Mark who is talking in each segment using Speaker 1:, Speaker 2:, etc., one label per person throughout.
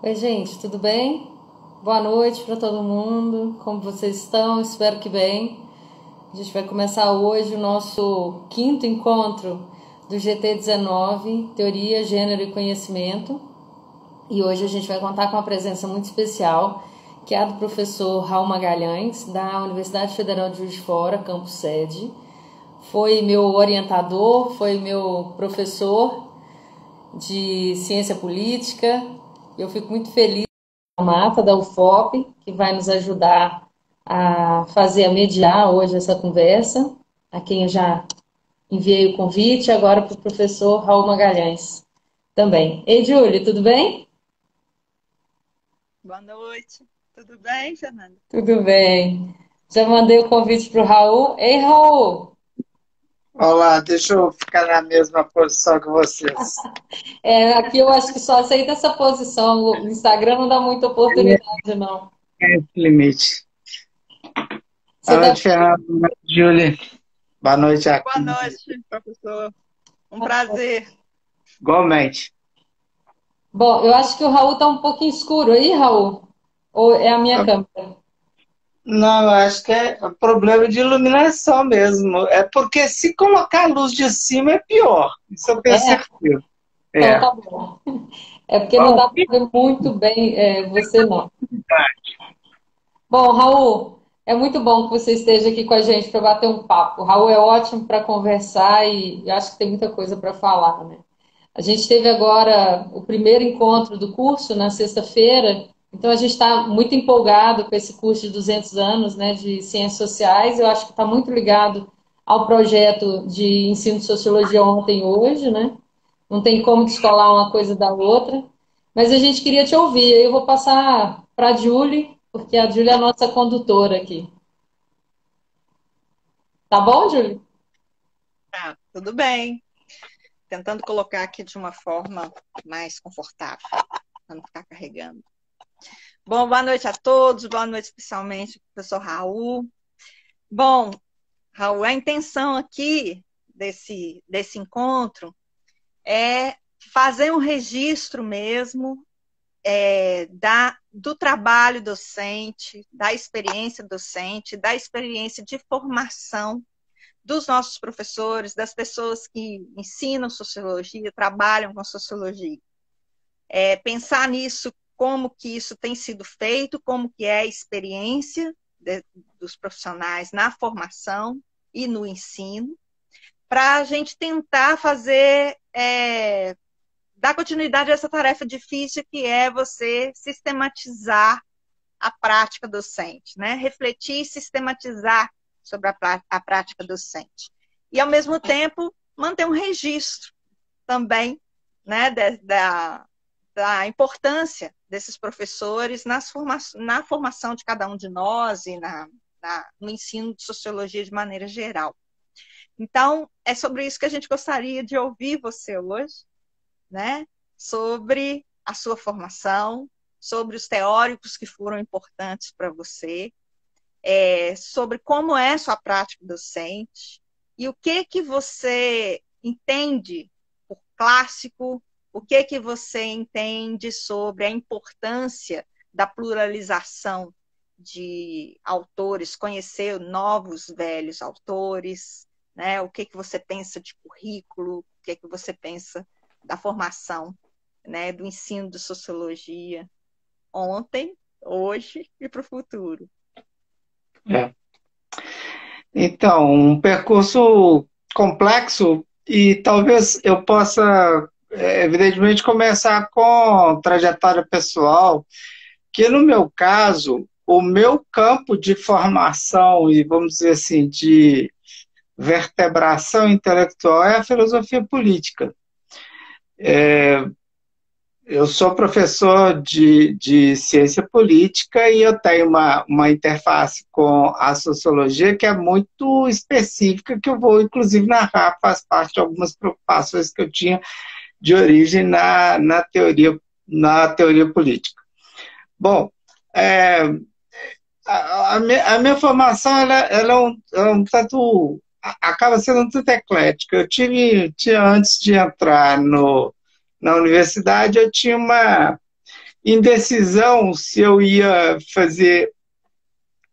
Speaker 1: Oi, gente, tudo bem? Boa noite para todo mundo. Como vocês estão? Espero que bem. A gente vai começar hoje o nosso quinto encontro do GT19, Teoria, Gênero e Conhecimento. E hoje a gente vai contar com uma presença muito especial, que é a do professor Raul Magalhães, da Universidade Federal de Juiz de Fora, campus sede. Foi meu orientador, foi meu professor de ciência política. Eu fico muito feliz com a Mata da UFOP, que vai nos ajudar a mediar hoje essa conversa, a quem eu já enviei o convite, agora para o professor Raul Magalhães também. Ei, Júlia, tudo bem?
Speaker 2: Boa noite. Tudo bem, Fernanda?
Speaker 1: Tudo bem. Já mandei o convite para o Raul. Ei, Raul,
Speaker 3: Olá, deixa eu ficar na mesma posição que vocês.
Speaker 1: aqui eu acho que só aceita essa posição. O Instagram não dá muita oportunidade, não.
Speaker 3: É esse limite.
Speaker 1: Você
Speaker 3: Boa
Speaker 1: tá...
Speaker 3: noite, Fernando. Boa noite, Julie. Boa noite
Speaker 2: Boa
Speaker 3: aqui.
Speaker 2: noite, professor. Um prazer.
Speaker 3: Igualmente.
Speaker 1: Bom, eu acho que o Raul tá um pouquinho escuro aí, Raul. Ou é a minha câmera?
Speaker 3: Não, eu acho que é problema de iluminação mesmo. É porque se colocar a luz de cima é pior. Isso eu tenho
Speaker 1: É,
Speaker 3: certeza.
Speaker 1: então
Speaker 3: É.
Speaker 1: tá bom. É porque não
Speaker 3: Bom,
Speaker 1: dá para ver muito bem você não. Bom, Raul, é muito bom que você esteja aqui com a gente para bater um papo. O Raul é ótimo para conversar e eu acho que tem muita coisa para falar, né? A gente teve agora o primeiro encontro do curso na sexta-feira, então a gente está muito empolgado com esse curso de 200 anos, né, de Ciências Sociais. Eu acho que está muito ligado ao projeto de ensino de sociologia ontem e hoje, né? Não tem como descolar uma coisa da outra. Mas a gente queria te ouvir. Eu vou passar para a Julie, porque a Julie é a nossa condutora aqui. Tá bom, Julie?
Speaker 2: Tudo bem. Tentando colocar aqui de uma forma mais confortável, para não ficar carregando. Bom, boa noite a todos. Boa noite especialmente ao professor Raul. Bom, Raul, a intenção aqui desse encontro é fazer um registro mesmo do trabalho docente, da experiência de formação dos nossos professores, das pessoas que ensinam sociologia, trabalham com sociologia. Pensar nisso, como que isso tem sido feito, como que é a experiência dos profissionais na formação e no ensino, para a gente tentar dar continuidade a essa tarefa difícil que é você sistematizar a prática docente, né? Refletir e sistematizar sobre a prática docente. E, ao mesmo tempo, manter um registro também, né, da importância desses professores na formação de cada um de nós e no ensino de sociologia de maneira geral. Então, é sobre isso que a gente gostaria de ouvir você hoje, né? Sobre a sua formação, sobre os teóricos que foram importantes para você, sobre como é a sua prática docente e o que você entende por clássico, o que você entende sobre a importância da pluralização de autores, conhecer novos, velhos autores, né? O que você pensa de currículo, o que você pensa da formação, né? Do ensino de sociologia ontem, hoje e para o futuro.
Speaker 3: É. Então, um percurso complexo e talvez eu possa, evidentemente, começar com trajetória pessoal, que no meu caso, o meu campo de formação e, vamos dizer assim, de vertebração intelectual é a filosofia política. Eu sou professor de ciência política e eu tenho uma interface com a sociologia que é muito específica, que eu vou, inclusive, narrar, faz parte de algumas preocupações que eu tinha de origem na teoria política. Bom, é, a minha formação ela é um tanto, acaba sendo um tanto eclética. Antes de entrar na universidade, eu tinha uma indecisão se eu ia fazer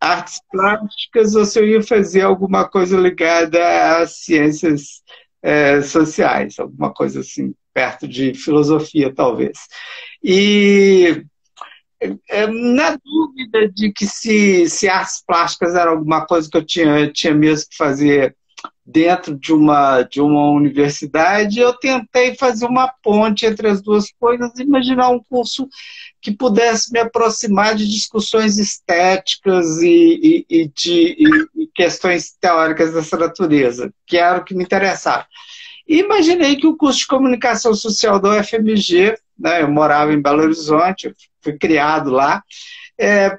Speaker 3: artes plásticas ou se eu ia fazer alguma coisa ligada às ciências sociais, alguma coisa assim, perto de filosofia, talvez. E na dúvida de que se artes plásticas era alguma coisa que eu tinha mesmo que fazer dentro de uma universidade, eu tentei fazer uma ponte entre as duas coisas, imaginar um curso que pudesse me aproximar de discussões estéticas e questões teóricas dessa natureza, que era o que me interessava. E imaginei que o curso de comunicação social da UFMG, né, eu morava em Belo Horizonte, fui criado lá,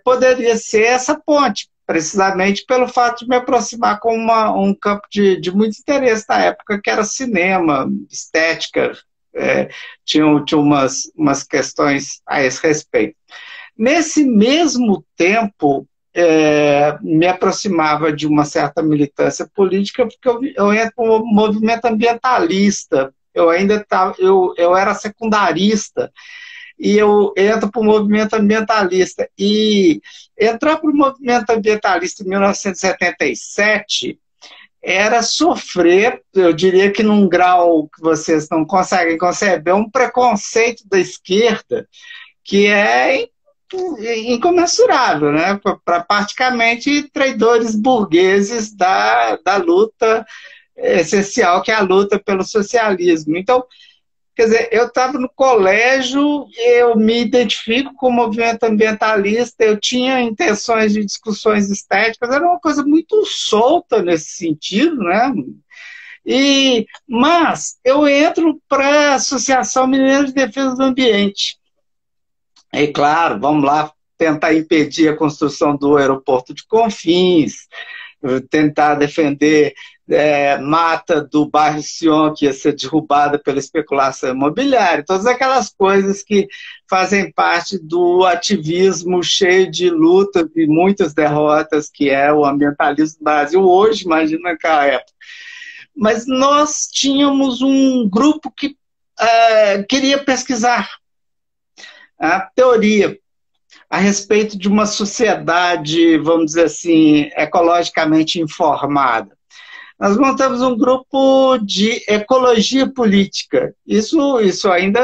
Speaker 3: poderia ser essa ponte, precisamente pelo fato de me aproximar com um campo de muito interesse na época, que era cinema, estética, tinha umas questões a esse respeito. Nesse mesmo tempo, me aproximava de uma certa militância política, porque eu entro no movimento ambientalista, eu era secundarista, e eu entro para o movimento ambientalista. E entrar para o movimento ambientalista em 1977 era sofrer, eu diria que num grau que vocês não conseguem conceber, um preconceito da esquerda que é incomensurável, né? Para praticamente traidores burgueses da luta essencial, que é a luta pelo socialismo. Então, quer dizer, eu estava no colégio, eu me identifico com o movimento ambientalista, eu tinha intenções de discussões estéticas, era uma coisa muito solta nesse sentido, né? Mas eu entro para a Associação Mineira de Defesa do Ambiente. E claro, vamos lá tentar impedir a construção do aeroporto de Confins, tentar defender mata do bairro Sion, que ia ser derrubada pela especulação imobiliária, todas aquelas coisas que fazem parte do ativismo cheio de lutas e muitas derrotas, que é o ambientalismo do Brasil hoje, imagina naquela época. Mas nós tínhamos um grupo que queria pesquisar a teoria a respeito de uma sociedade, vamos dizer assim, ecologicamente informada. Nós montamos um grupo de ecologia política. Isso ainda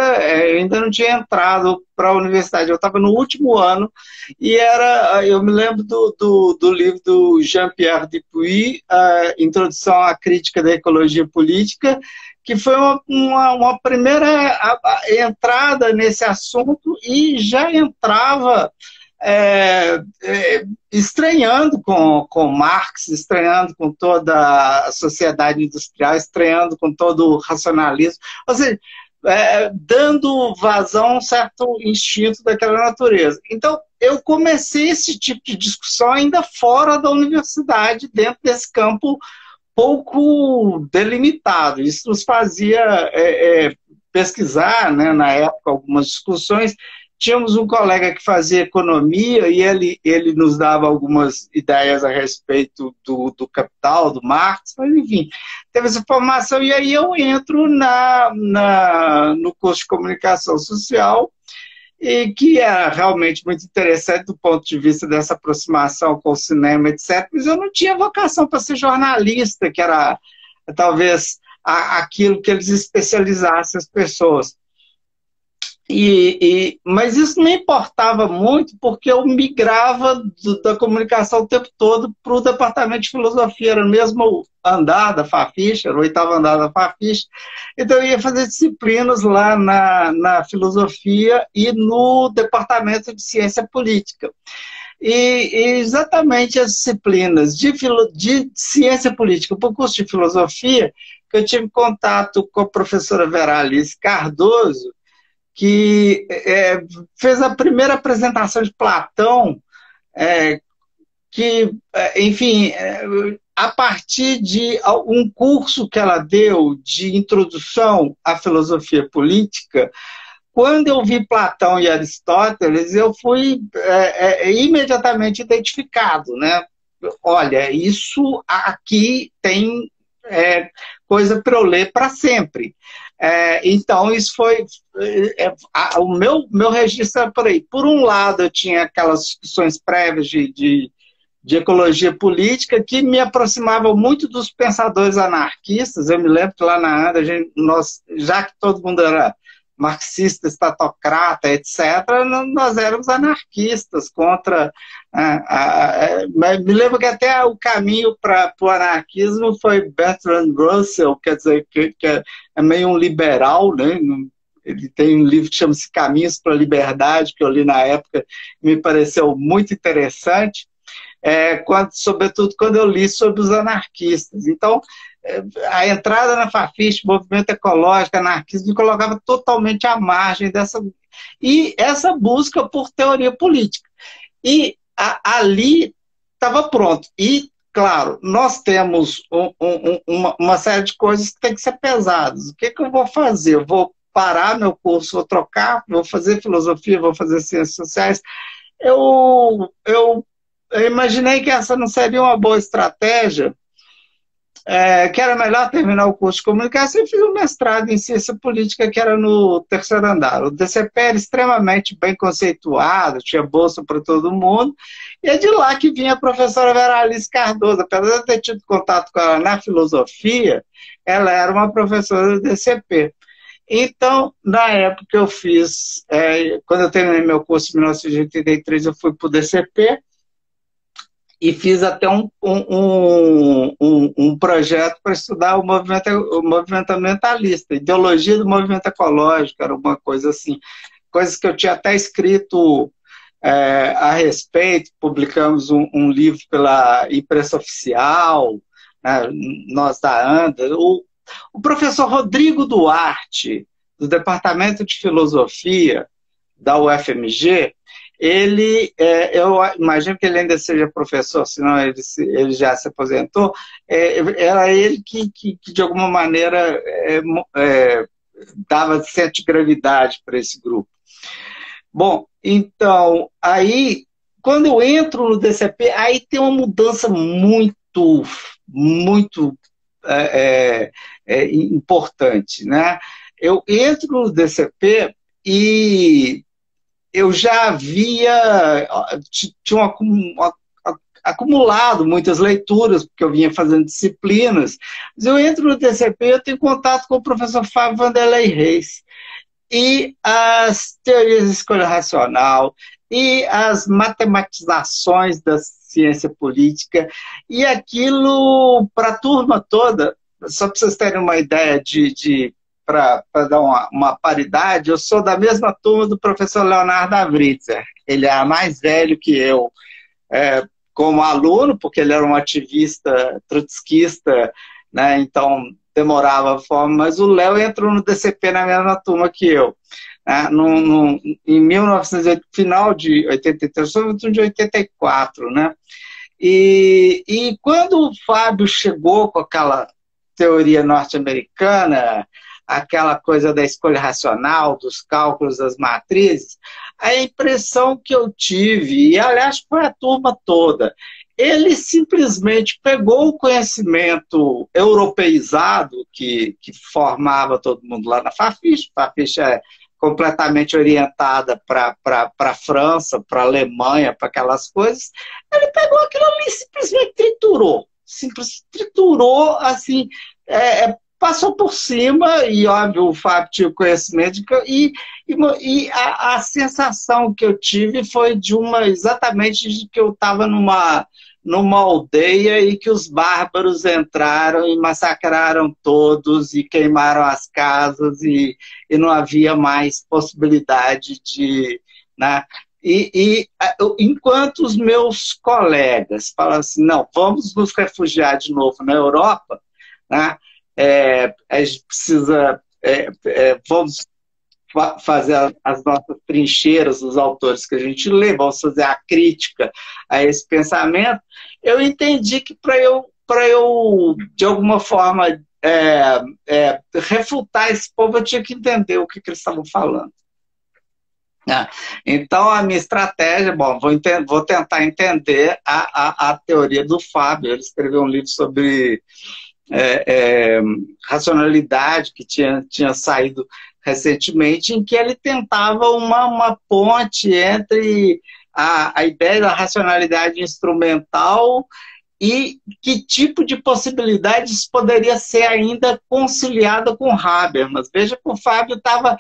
Speaker 3: não tinha entrado para a universidade. Eu estava no último ano e eu me lembro do livro do Jean-Pierre Dupuy, Introdução à Crítica da Ecologia Política, que foi uma primeira entrada nesse assunto e já entrava estranhando com Marx, estranhando com toda a sociedade industrial, estranhando com todo o racionalismo, ou seja, dando vazão a um certo instinto daquela natureza. Então, eu comecei esse tipo de discussão ainda fora da universidade, dentro desse campo pouco delimitado. Isso nos fazia pesquisar, né, na época, algumas discussões. Tínhamos um colega que fazia economia e ele nos dava algumas ideias a respeito do Capital, do Marx, mas enfim, teve essa formação e aí eu entro no curso de comunicação social, e que é realmente muito interessante do ponto de vista dessa aproximação com o cinema, etc. Mas eu não tinha vocação para ser jornalista, que era talvez aquilo que eles especializassem as pessoas. Mas isso não importava muito, porque eu migrava da comunicação o tempo todo para o departamento de filosofia, era o mesmo andar da Fafiche, era o 8º andar da Fafiche, então eu ia fazer disciplinas lá na filosofia e no departamento de ciência política. E exatamente as disciplinas de ciência política, para o curso de filosofia, que eu tive contato com a professora Vera Alice Cardoso, que fez a primeira apresentação de Platão, enfim, a partir de um curso que ela deu de introdução à filosofia política. Quando eu vi Platão e Aristóteles, eu fui imediatamente identificado, né? Olha, isso aqui tem coisa para eu ler para sempre. Então, isso foi... o meu registro era por aí. Por um lado, eu tinha aquelas discussões prévias de ecologia política que me aproximavam muito dos pensadores anarquistas. Eu me lembro que lá na ANDA, já que todo mundo era marxista, estatocrata, etc., nós éramos anarquistas contra... me lembro que até o caminho para o anarquismo foi Bertrand Russell, quer dizer, que é meio um liberal, né? Ele tem um livro que chama-se Caminhos para a Liberdade, que eu li na época, me pareceu muito interessante, sobretudo quando eu li sobre os anarquistas. Então, a entrada na Fafiche, movimento ecológico, anarquismo, me colocava totalmente à margem dessa... E essa busca por teoria política. E ali estava pronto. E, claro, nós temos uma série de coisas que tem que ser pesadas. O que eu vou fazer? Eu vou parar meu curso, vou trocar, vou fazer filosofia, vou fazer ciências sociais. Eu imaginei que essa não seria uma boa estratégia, que era melhor terminar o curso de comunicação e fiz um mestrado em ciência política, que era no terceiro andar. O DCP era extremamente bem conceituado, tinha bolsa para todo mundo, e é de lá que vinha a professora Vera Alice Cardoso. Apesar de eu ter tido contato com ela na filosofia, ela era uma professora do DCP. Então, na época que eu fiz, quando eu terminei meu curso em 1983, eu fui para o DCP, e fiz até um projeto para estudar o movimento ambientalista, ideologia do movimento ecológico, era uma coisa assim, coisas que eu tinha até escrito a respeito. Publicamos um livro pela imprensa oficial, né, nós da ANDA. O professor Rodrigo Duarte, do Departamento de Filosofia da UFMG, eu imagino que ele ainda seja professor, senão ele já se aposentou. Era ele que de alguma maneira, dava certa gravidade para esse grupo. Bom, então, aí, quando eu entro no DCP, aí tem uma mudança muito importante, né? Eu entro no DCP e eu já tinha acumulado muitas leituras, porque eu vinha fazendo disciplinas, mas eu entro no DCP e eu tenho contato com o professor Fábio Vanderlei Reis, e as teorias de escolha racional, e as matematizações da ciência política, e aquilo para a turma toda, só para vocês terem uma ideia para dar uma paridade, eu sou da mesma turma do professor Leonardo Avritzer. Ele é mais velho que eu como aluno, porque ele era um ativista trotskista, né, então demorava a forma, mas o Léo entrou no DCP na mesma turma que eu. Né, em 1980, final de 83, sou de 84, né? E quando o Fábio chegou com aquela teoria norte-americana, aquela coisa da escolha racional, dos cálculos das matrizes, a impressão que eu tive, e aliás foi a turma toda, ele simplesmente pegou o conhecimento europeizado que formava todo mundo lá na Fafiche. A Fafiche é completamente orientada para a França, para a Alemanha, para aquelas coisas. Ele pegou aquilo ali e simplesmente triturou, assim, passou por cima, e óbvio, o Fábio tinha conhecimento, e a sensação que eu tive foi exatamente de que eu estava numa aldeia e que os bárbaros entraram e massacraram todos e queimaram as casas e não havia mais possibilidade de... Né? Enquanto os meus colegas falam assim, não, vamos nos refugiar de novo na Europa, né? A gente precisa, vamos fazer as nossas trincheiras, os autores que a gente lê, vamos fazer a crítica a esse pensamento. Eu entendi que para eu de alguma forma refutar esse povo, eu tinha que entender o que eles estavam falando. Então a minha estratégia, bom, vou tentar entender a teoria do Fábio. Ele escreveu um livro sobre Racionalidade, que tinha saído recentemente, em que ele tentava uma ponte entre a ideia da racionalidade instrumental e que tipo de possibilidades poderia ser ainda conciliada com Habermas. Veja que o Fábio estava,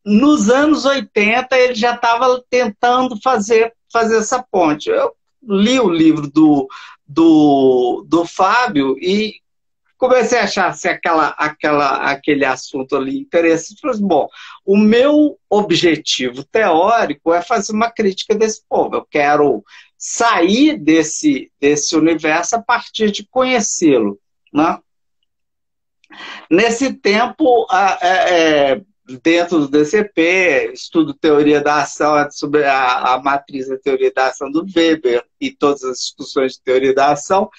Speaker 3: nos anos 80, ele já estava tentando fazer essa ponte. Eu li o livro do Fábio e comecei a achar assim, aquele assunto ali interessante. Falei, bom, o meu objetivo teórico é fazer uma crítica desse povo. Eu quero sair desse universo a partir de conhecê-lo, né? Nesse tempo, dentro do DCP, estudo teoria da ação, sobre a matriz da teoria da ação do Weber e todas as discussões de teoria da ação,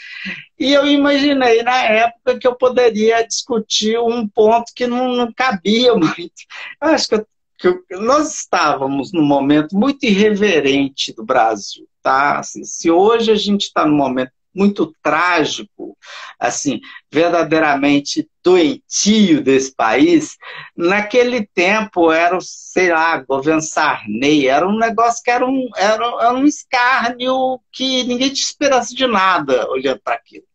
Speaker 3: e eu imaginei na época que eu poderia discutir um ponto que não cabia muito. Eu acho que nós estávamos num momento muito irreverente do Brasil, tá? Assim, se hoje a gente está num momento muito trágico, assim, verdadeiramente doentio desse país, naquele tempo era, sei lá, governo Sarney, era um negócio que era um escárnio que ninguém tinha esperança de nada olhando para aquilo.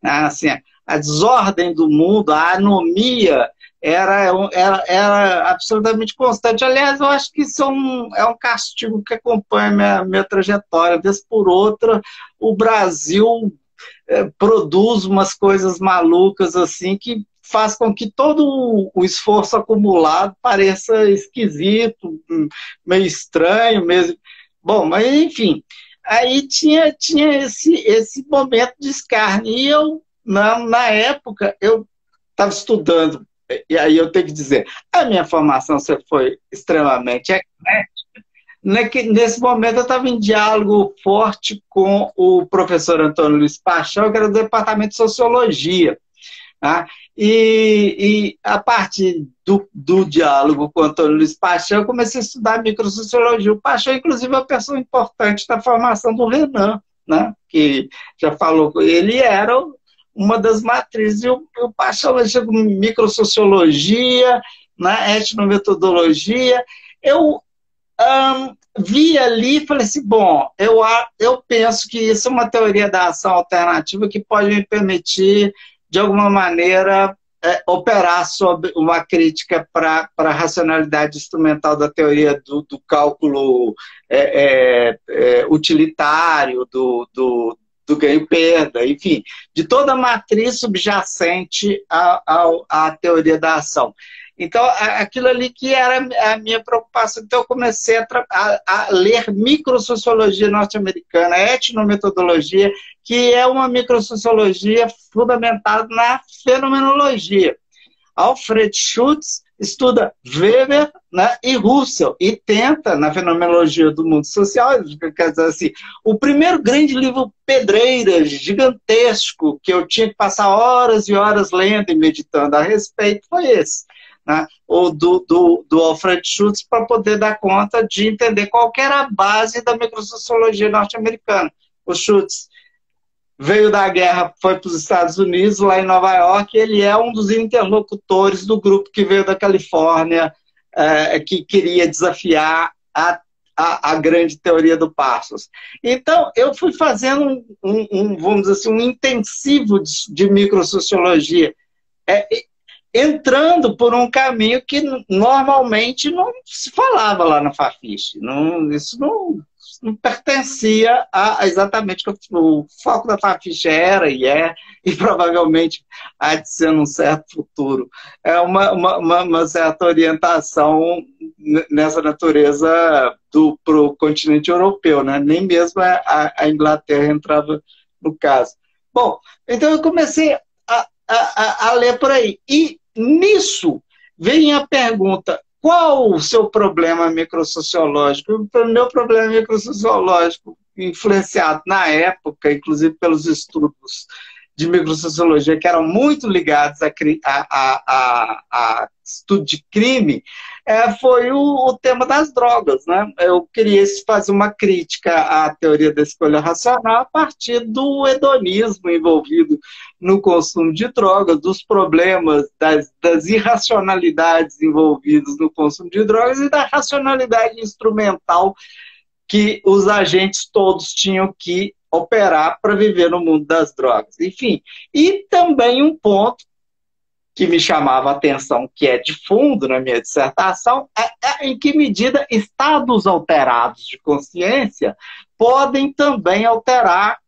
Speaker 3: Assim, a desordem do mundo, a anomia era absolutamente constante. Aliás, eu acho que isso é um castigo que acompanha minha trajetória. Vez por outra, o Brasil produz umas coisas malucas assim que faz com que todo o esforço acumulado pareça esquisito, meio estranho mesmo. Bom, mas enfim, aí tinha esse momento de escárnio. E eu, na época, eu estava estudando, e aí eu tenho que dizer, a minha formação foi extremamente eclética. Nesse momento eu estava em diálogo forte com o professor Antônio Luiz Paixão, que era do Departamento de Sociologia. Tá? E a partir do diálogo com o Antônio Luiz Paixão, eu comecei a estudar microsociologia. O Paixão, inclusive, é uma pessoa importante da formação do Renan, né? Que já falou, ele era uma das matrizes, e o Paixão mexeu com microsociologia, né? Etnometodologia. Eu vi ali e falei assim, bom, eu penso que isso é uma teoria da ação alternativa que pode me permitir, de alguma maneira, operar sobre uma crítica para a racionalidade instrumental da teoria do cálculo utilitário, do ganho-perda, enfim, de toda a matriz subjacente à teoria da ação. Então, aquilo ali que era a minha preocupação. Então, eu comecei a ler microsociologia norte-americana, etnometodologia, que é uma microsociologia fundamentada na fenomenologia. Alfred Schutz estuda Weber, né, e Russell, e tenta, na fenomenologia do mundo social, quer dizer assim, o primeiro grande livro pedreiras, gigantesco, que eu tinha que passar horas e horas lendo e meditando a respeito, foi esse. Né, ou do Alfred Schutz, para poder dar conta de entender qual que era a base da microsociologia norte-americana. O Schutz veio da guerra, foi para os Estados Unidos, lá em Nova York, ele é um dos interlocutores do grupo que veio da Califórnia, que queria desafiar a grande teoria do Parsons. Então, eu fui fazendo vamos dizer assim, um intensivo de microsociologia, entrando por um caminho que normalmente não se falava lá na Fafiche. Isso não pertencia a exatamente o foco da Fafiche era e e provavelmente há de ser num certo futuro. É uma certa orientação nessa natureza para o continente europeu, né? Nem mesmo a Inglaterra entrava no caso. Bom, então eu comecei a ler por aí. E nisso vem a pergunta, qual o seu problema microsociológico? O meu problema microsociológico, influenciado na época, inclusive pelos estudos de microsociologia, que eram muito ligados a estudo de crime, foi o tema das drogas, né? Eu queria fazer uma crítica à teoria da escolha racional a partir do hedonismo envolvido no consumo de drogas, dos problemas, das irracionalidades envolvidas no consumo de drogas e da racionalidade instrumental que os agentes todos tinham que operar para viver no mundo das drogas. Enfim, e também um ponto que me chamava a atenção, que é de fundo na minha dissertação, em que medida estados alterados de consciência podem também alterar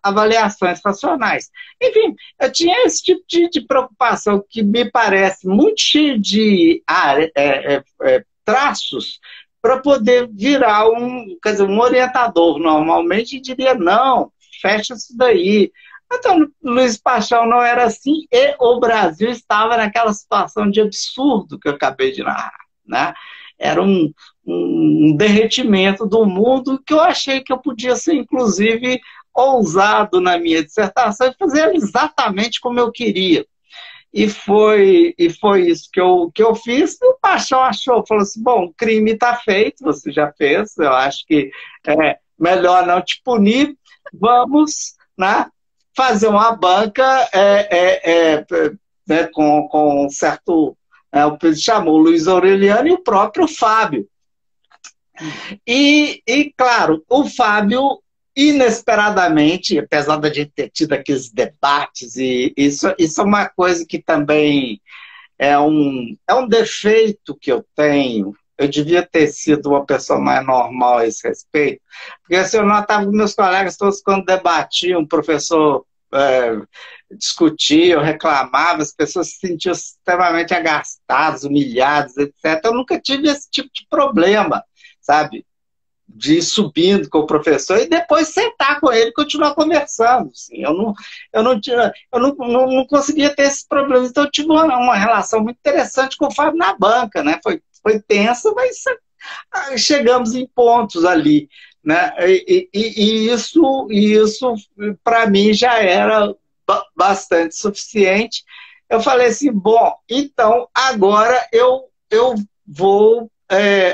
Speaker 3: avaliações racionais. Enfim, eu tinha esse tipo de preocupação que me parece muito cheio de traços para poder virar um orientador. Normalmente diria, não, fecha isso daí. Então, Luiz Paixão não era assim, e o Brasil estava naquela situação de absurdo que eu acabei de narrar, né? Era um derretimento do mundo que eu achei que eu podia ser, inclusive, ousado na minha dissertação e fazer exatamente como eu queria. E foi isso que eu fiz, e o Paixão achou, falou assim, bom, o crime está feito, você já fez, eu acho que é melhor não te punir, vamos, né, fazer uma banca né, com um certo... o chamou o Luiz Aureliano e o próprio Fábio. E, claro, o Fábio, inesperadamente, apesar de a gente ter tido aqueles debates, e isso é uma coisa que também é um defeito que eu tenho. Eu devia ter sido uma pessoa mais normal a esse respeito, porque assim, eu notava que meus colegas todos, quando debatiam, o professor discutia, eu reclamava, as pessoas se sentiam extremamente agastadas, humilhadas, etc. Eu nunca tive esse tipo de problema, sabe? De ir subindo com o professor e depois sentar com ele e continuar conversando. Assim. Eu não conseguia ter esses problemas. Então eu tive uma relação muito interessante com o Fábio na banca, né? Foi tensa, mas chegamos em pontos ali, né? E isso para mim já era bastante suficiente. Eu falei assim, bom, então agora eu vou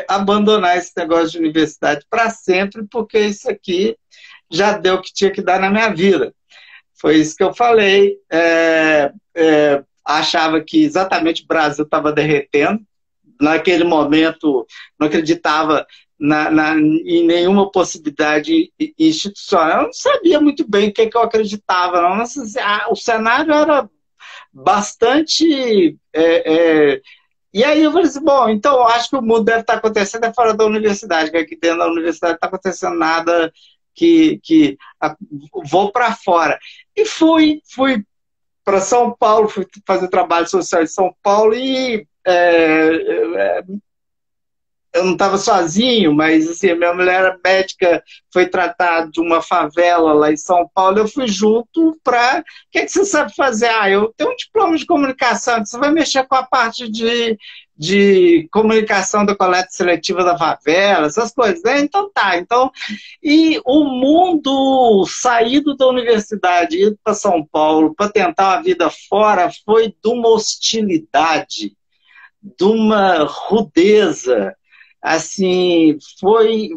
Speaker 3: abandonar esse negócio de universidade para sempre, porque isso aqui já deu o que tinha que dar na minha vida. Foi isso que eu falei. Achava que exatamente o Brasil estava derretendo. Naquele momento, não acreditava em nenhuma possibilidade institucional. Eu não sabia muito bem o que eu acreditava, não. Mas, o cenário era bastante... E aí eu falei assim, bom, então eu acho que o mundo deve estar acontecendo fora da universidade, que aqui dentro da universidade não está acontecendo nada que vou para fora. E fui para São Paulo, fui fazer trabalho social em São Paulo e eu não estava sozinho, mas assim, minha mulher era médica, foi tratada de uma favela lá em São Paulo, eu fui junto para... O que você sabe fazer? Eu tenho um diploma de comunicação, você vai mexer com a parte de comunicação da coleta seletiva da favela, essas coisas, né? Então tá. E o mundo saído da universidade, indo para São Paulo, para tentar uma vida fora, foi de uma hostilidade, de uma rudeza, assim, foi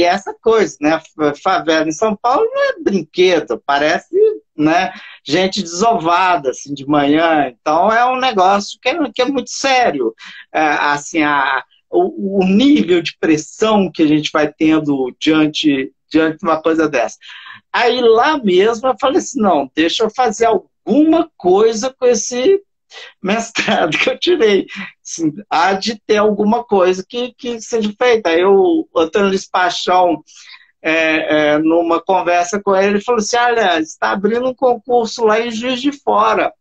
Speaker 3: essa coisa, né? Favela em São Paulo não é brinquedo, parece, né, gente desovada, assim, de manhã. Então é um negócio que é muito sério. Assim, o nível de pressão que a gente vai tendo diante de uma coisa dessa. Aí lá mesmo eu falei assim, não, deixa eu fazer alguma coisa com esse mestrado que eu tirei. Assim, há de ter alguma coisa que seja feita. Aí o Antônio Luiz Paixão, numa conversa com ele falou assim, olha, está abrindo um concurso lá em Juiz de Fora,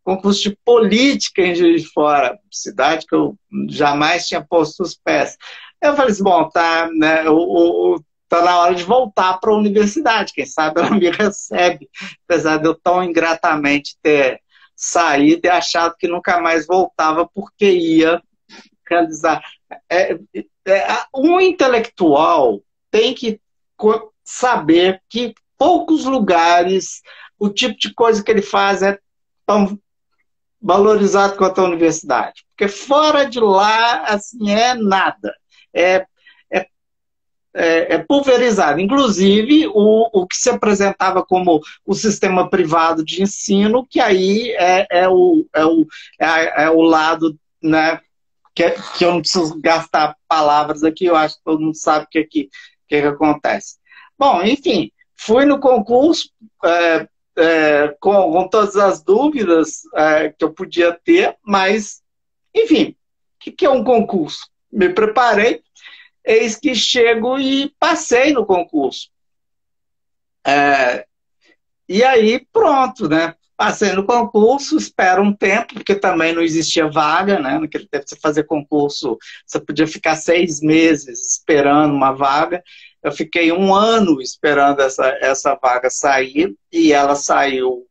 Speaker 3: concurso de política em Juiz de Fora, cidade que eu jamais tinha posto os pés. Eu falei assim, bom, tá, né, tá na hora de voltar para a universidade, quem sabe ela me recebe, apesar de eu tão ingratamente ter saído e achado que nunca mais voltava porque ia realizar. Um intelectual tem que saber que poucos lugares o tipo de coisa que ele faz é tão valorizado quanto a universidade. porque fora de lá, assim, é nada. É, é pulverizado. Inclusive, o que se apresentava como o sistema privado de ensino, que aí é o lado, né, que eu não preciso gastar palavras aqui, eu acho que todo mundo sabe o que acontece. Bom, enfim, fui no concurso com todas as dúvidas que eu podia ter, mas, enfim, o que é um concurso? Me preparei, eis que chego e passei no concurso. E aí, pronto, né? Passei no concurso, espero um tempo, porque também não existia vaga, né? Naquele tempo, você fazer concurso, você podia ficar 6 meses esperando uma vaga. Eu fiquei 1 ano esperando essa vaga sair, e ela saiu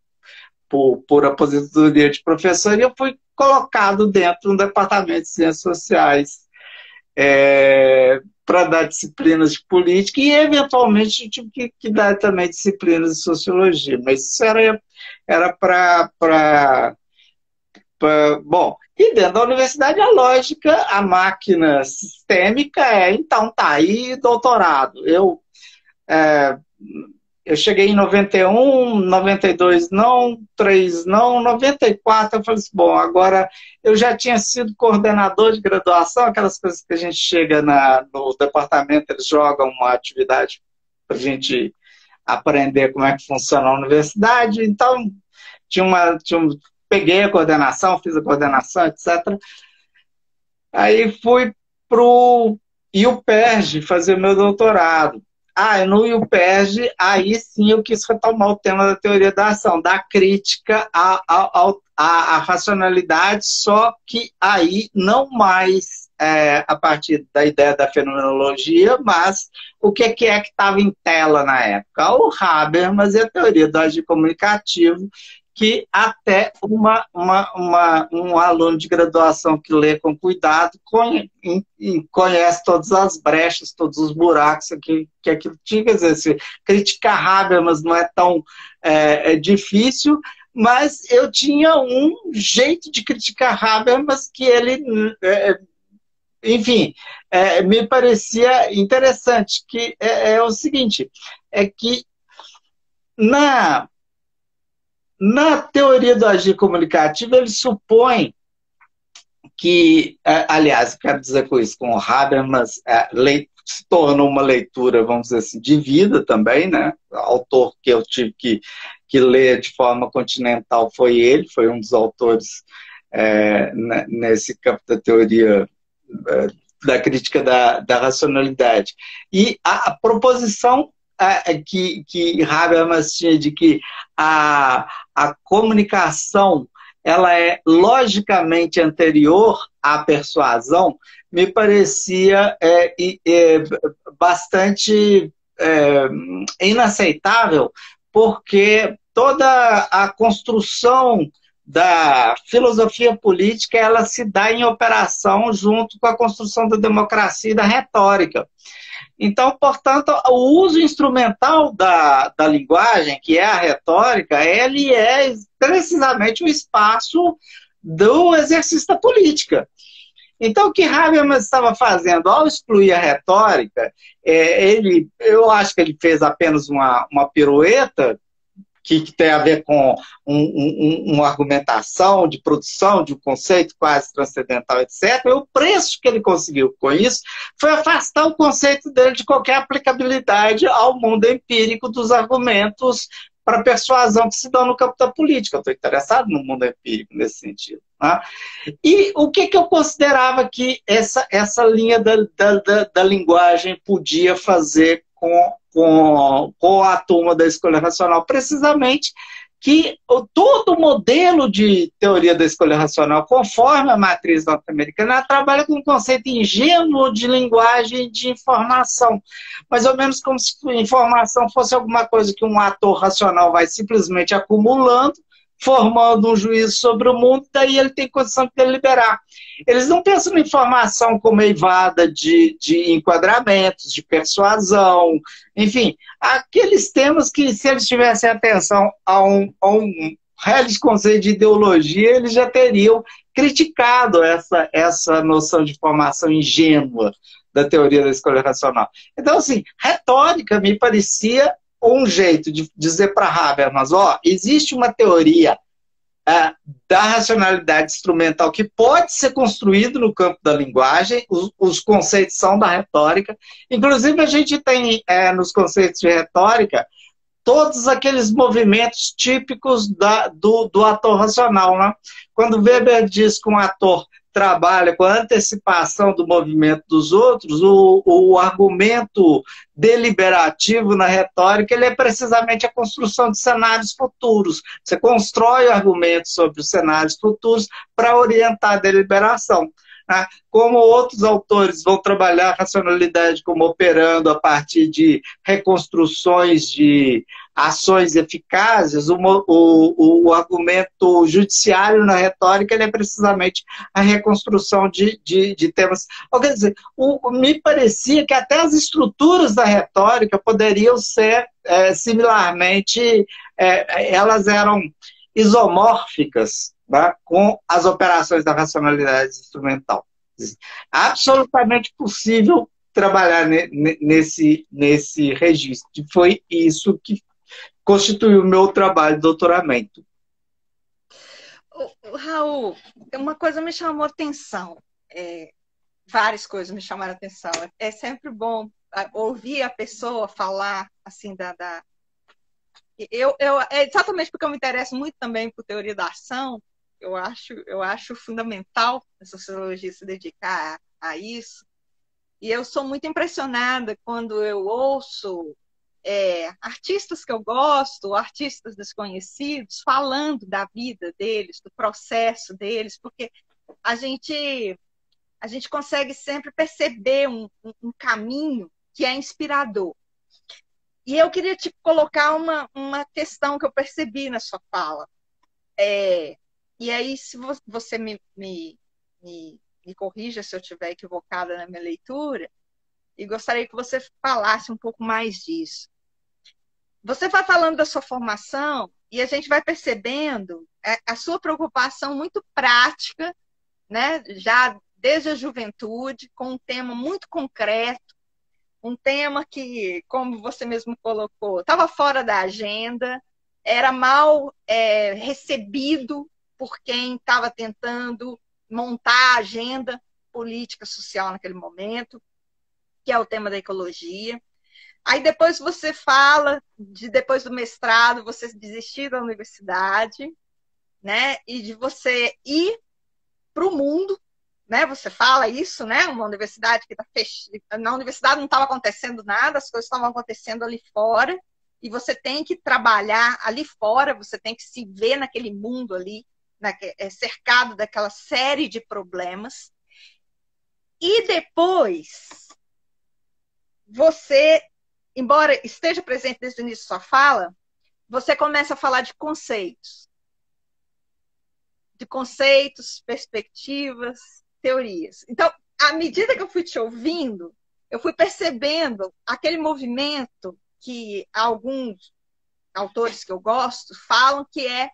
Speaker 3: por aposentadoria de professor, e eu fui colocado dentro do departamento de Ciências Sociais, para dar disciplinas de política, e eventualmente eu tive que dar também disciplinas de sociologia, mas isso era para... Bom, e dentro da universidade a lógica, a máquina sistêmica então tá aí doutorado. Eu cheguei em 91, 92 não, 3 não, 94 eu falei assim, bom, agora eu já tinha sido coordenador de graduação, aquelas coisas que a gente chega no departamento, eles jogam uma atividade para a gente aprender como é que funciona a universidade, então peguei a coordenação, fiz a coordenação, etc. Aí fui para o UPERJ fazer meu doutorado. No UPERJ, aí sim eu quis retomar o tema da teoria da ação, da crítica à racionalidade, só que aí não mais a partir da ideia da fenomenologia, mas o que estava em tela na época? O Habermas e a teoria do agir comunicativo, que até um aluno de graduação que lê com cuidado conhece todas as brechas, todos os buracos que aquilo tinha. Quer dizer, criticar Habermas não é tão difícil, mas eu tinha um jeito de criticar Habermas que ele, enfim, me parecia interessante, que é o seguinte, é que na teoria do agir comunicativo, ele supõe que, aliás, quero dizer com isso, com o Habermas, se tornou uma leitura, vamos dizer assim, de vida também, né? O autor que eu tive que ler de forma continental foi ele, foi um dos autores nesse campo da teoria da crítica da racionalidade. E a proposição que Habermas tinha de que a comunicação ela é logicamente anterior à persuasão, me parecia bastante inaceitável, porque toda a construção da filosofia política ela se dá em operação junto com a construção da democracia e da retórica. Então, portanto, o uso instrumental da linguagem, que é a retórica, ele é precisamente o espaço do exercício da política. Então, o que Habermas estava fazendo ao excluir a retórica, eu acho que ele fez apenas uma pirueta, que tem a ver com uma argumentação de produção de um conceito quase transcendental, etc. E o preço que ele conseguiu com isso foi afastar o conceito dele de qualquer aplicabilidade ao mundo empírico dos argumentos para persuasão que se dão no campo da política. Eu estou interessado no mundo empírico nesse sentido. Né? E o que eu considerava que essa linha da linguagem podia fazer com a turma da escolha racional, precisamente que todo o modelo de teoria da escolha racional, conforme a matriz norte-americana, trabalha com um conceito ingênuo de linguagem de informação. Mais ou menos como se informação fosse alguma coisa que um ator racional vai simplesmente acumulando, formando um juízo sobre o mundo, daí ele tem condição de deliberar. Eles não pensam na informação como eivada de enquadramentos, de persuasão, enfim, aqueles temas que, se eles tivessem atenção a um velhos conceitos de ideologia, eles já teriam criticado essa noção de formação ingênua da teoria da escolha racional. Então, assim, retórica me parecia um jeito de dizer para Habermas, ó, existe uma teoria da racionalidade instrumental que pode ser construído no campo da linguagem, os conceitos são da retórica. Inclusive, a gente tem nos conceitos de retórica todos aqueles movimentos típicos do ator racional. Né? Quando Weber diz que um ator trabalha com a antecipação do movimento dos outros, o argumento deliberativo na retórica ele é precisamente a construção de cenários futuros. Você constrói argumentos sobre os cenários futuros para orientar a deliberação. Né? Como outros autores vão trabalhar a racionalidade como operando a partir de reconstruções de ações eficazes, o argumento judiciário na retórica ele é precisamente a reconstrução de temas. Quer dizer, me parecia que até as estruturas da retórica poderiam ser similarmente, elas eram isomórficas, né, com as operações da racionalidade instrumental. Absolutamente possível trabalhar nesse registro. Foi isso que constituiu o meu trabalho de doutoramento.
Speaker 2: Raul, uma coisa me chamou a atenção. Várias coisas me chamaram a atenção. É sempre bom ouvir a pessoa falar assim exatamente porque eu me interesso muito também por teoria da ação. Eu acho fundamental a sociologia se dedicar a isso. E eu sou muito impressionada quando eu ouço artistas que eu gosto, artistas desconhecidos, falando da vida deles, do processo deles, porque a gente consegue sempre perceber um caminho que é inspirador. E eu queria te colocar uma questão que eu percebi na sua fala. E aí, se você me corrija se eu estiver equivocada na minha leitura, e gostaria que você falasse um pouco mais disso. Você vai falando da sua formação e a gente vai percebendo a sua preocupação muito prática, né? Já desde a juventude, com um tema muito concreto, um tema que, como você mesmo colocou, estava fora da agenda, era mal recebido por quem estava tentando montar a agenda política social naquele momento, que é o tema da ecologia. Aí depois você fala, depois do mestrado, você desistir da universidade, né? E de você ir para o mundo, né? Você fala isso, né? Uma universidade que está fechada. Na universidade não estava acontecendo nada, as coisas estavam acontecendo ali fora, e você tem que trabalhar ali fora, você tem que se ver naquele mundo ali, cercado daquela série de problemas. E depois, você, embora esteja presente desde o início da sua fala, você começa a falar de conceitos, perspectivas, teorias. Então, à medida que eu fui te ouvindo, eu fui percebendo aquele movimento que alguns autores que eu gosto falam que é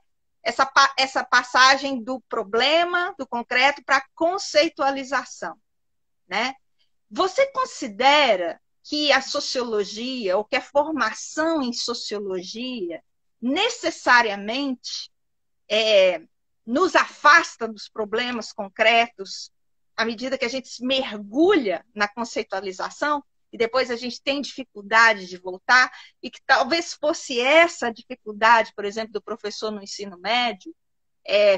Speaker 2: essa passagem do problema, do concreto, para a conceitualização, né? Você considera que a sociologia, ou que a formação em sociologia, necessariamente nos afasta dos problemas concretos à medida que a gente se mergulha na conceitualização e depois a gente tem dificuldade de voltar, e que talvez fosse essa a dificuldade, por exemplo, do professor no ensino médio,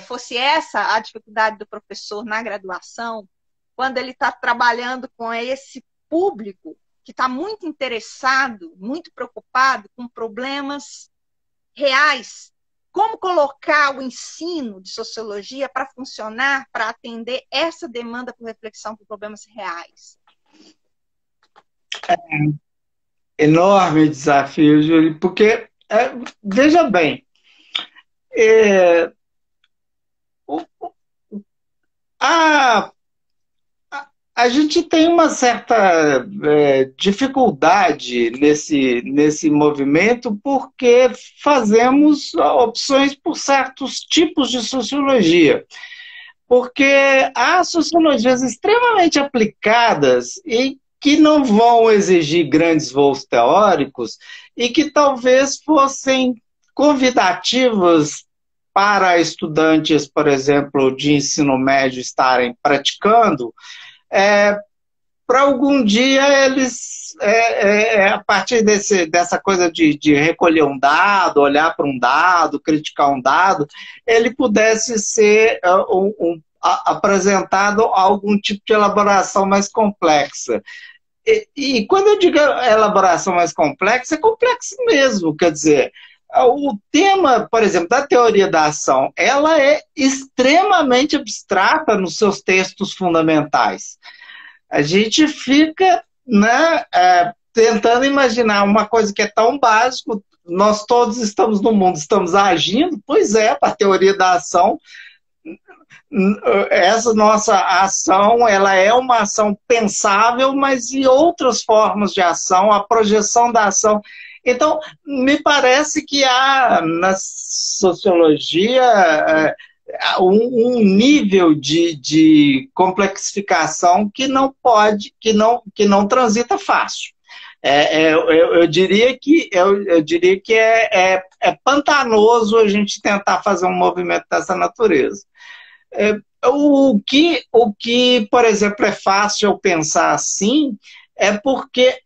Speaker 2: fosse essa a dificuldade do professor na graduação, quando ele está trabalhando com esse público que está muito interessado, muito preocupado com problemas reais. Como colocar o ensino de sociologia para funcionar, para atender essa demanda por reflexão por problemas reais?
Speaker 3: Enorme desafio, Júlio, porque, veja bem, a gente tem uma certa dificuldade nesse movimento porque fazemos opções por certos tipos de sociologia. Porque há sociologias extremamente aplicadas e que não vão exigir grandes voos teóricos e que talvez fossem convidativas para estudantes, por exemplo, de ensino médio estarem praticando, para algum dia eles, a partir dessa coisa de recolher um dado, olhar para um dado, criticar um dado, ele pudesse ser apresentado a algum tipo de elaboração mais complexa. E quando eu digo elaboração mais complexa, é complexo mesmo, quer dizer, o tema, por exemplo, da teoria da ação, ela é extremamente abstrata nos seus textos fundamentais. A gente fica, né, tentando imaginar uma coisa que é tão básica, nós todos estamos no mundo, estamos agindo, pois é, para a teoria da ação, essa nossa ação, ela é uma ação pensável, mas e outras formas de ação, a projeção da ação. Então, me parece que há na sociologia um nível de complexificação que não pode, que não transita fácil. Eu diria que é pantanoso a gente tentar fazer um movimento dessa natureza. O que, por exemplo, é fácil eu pensar assim é porque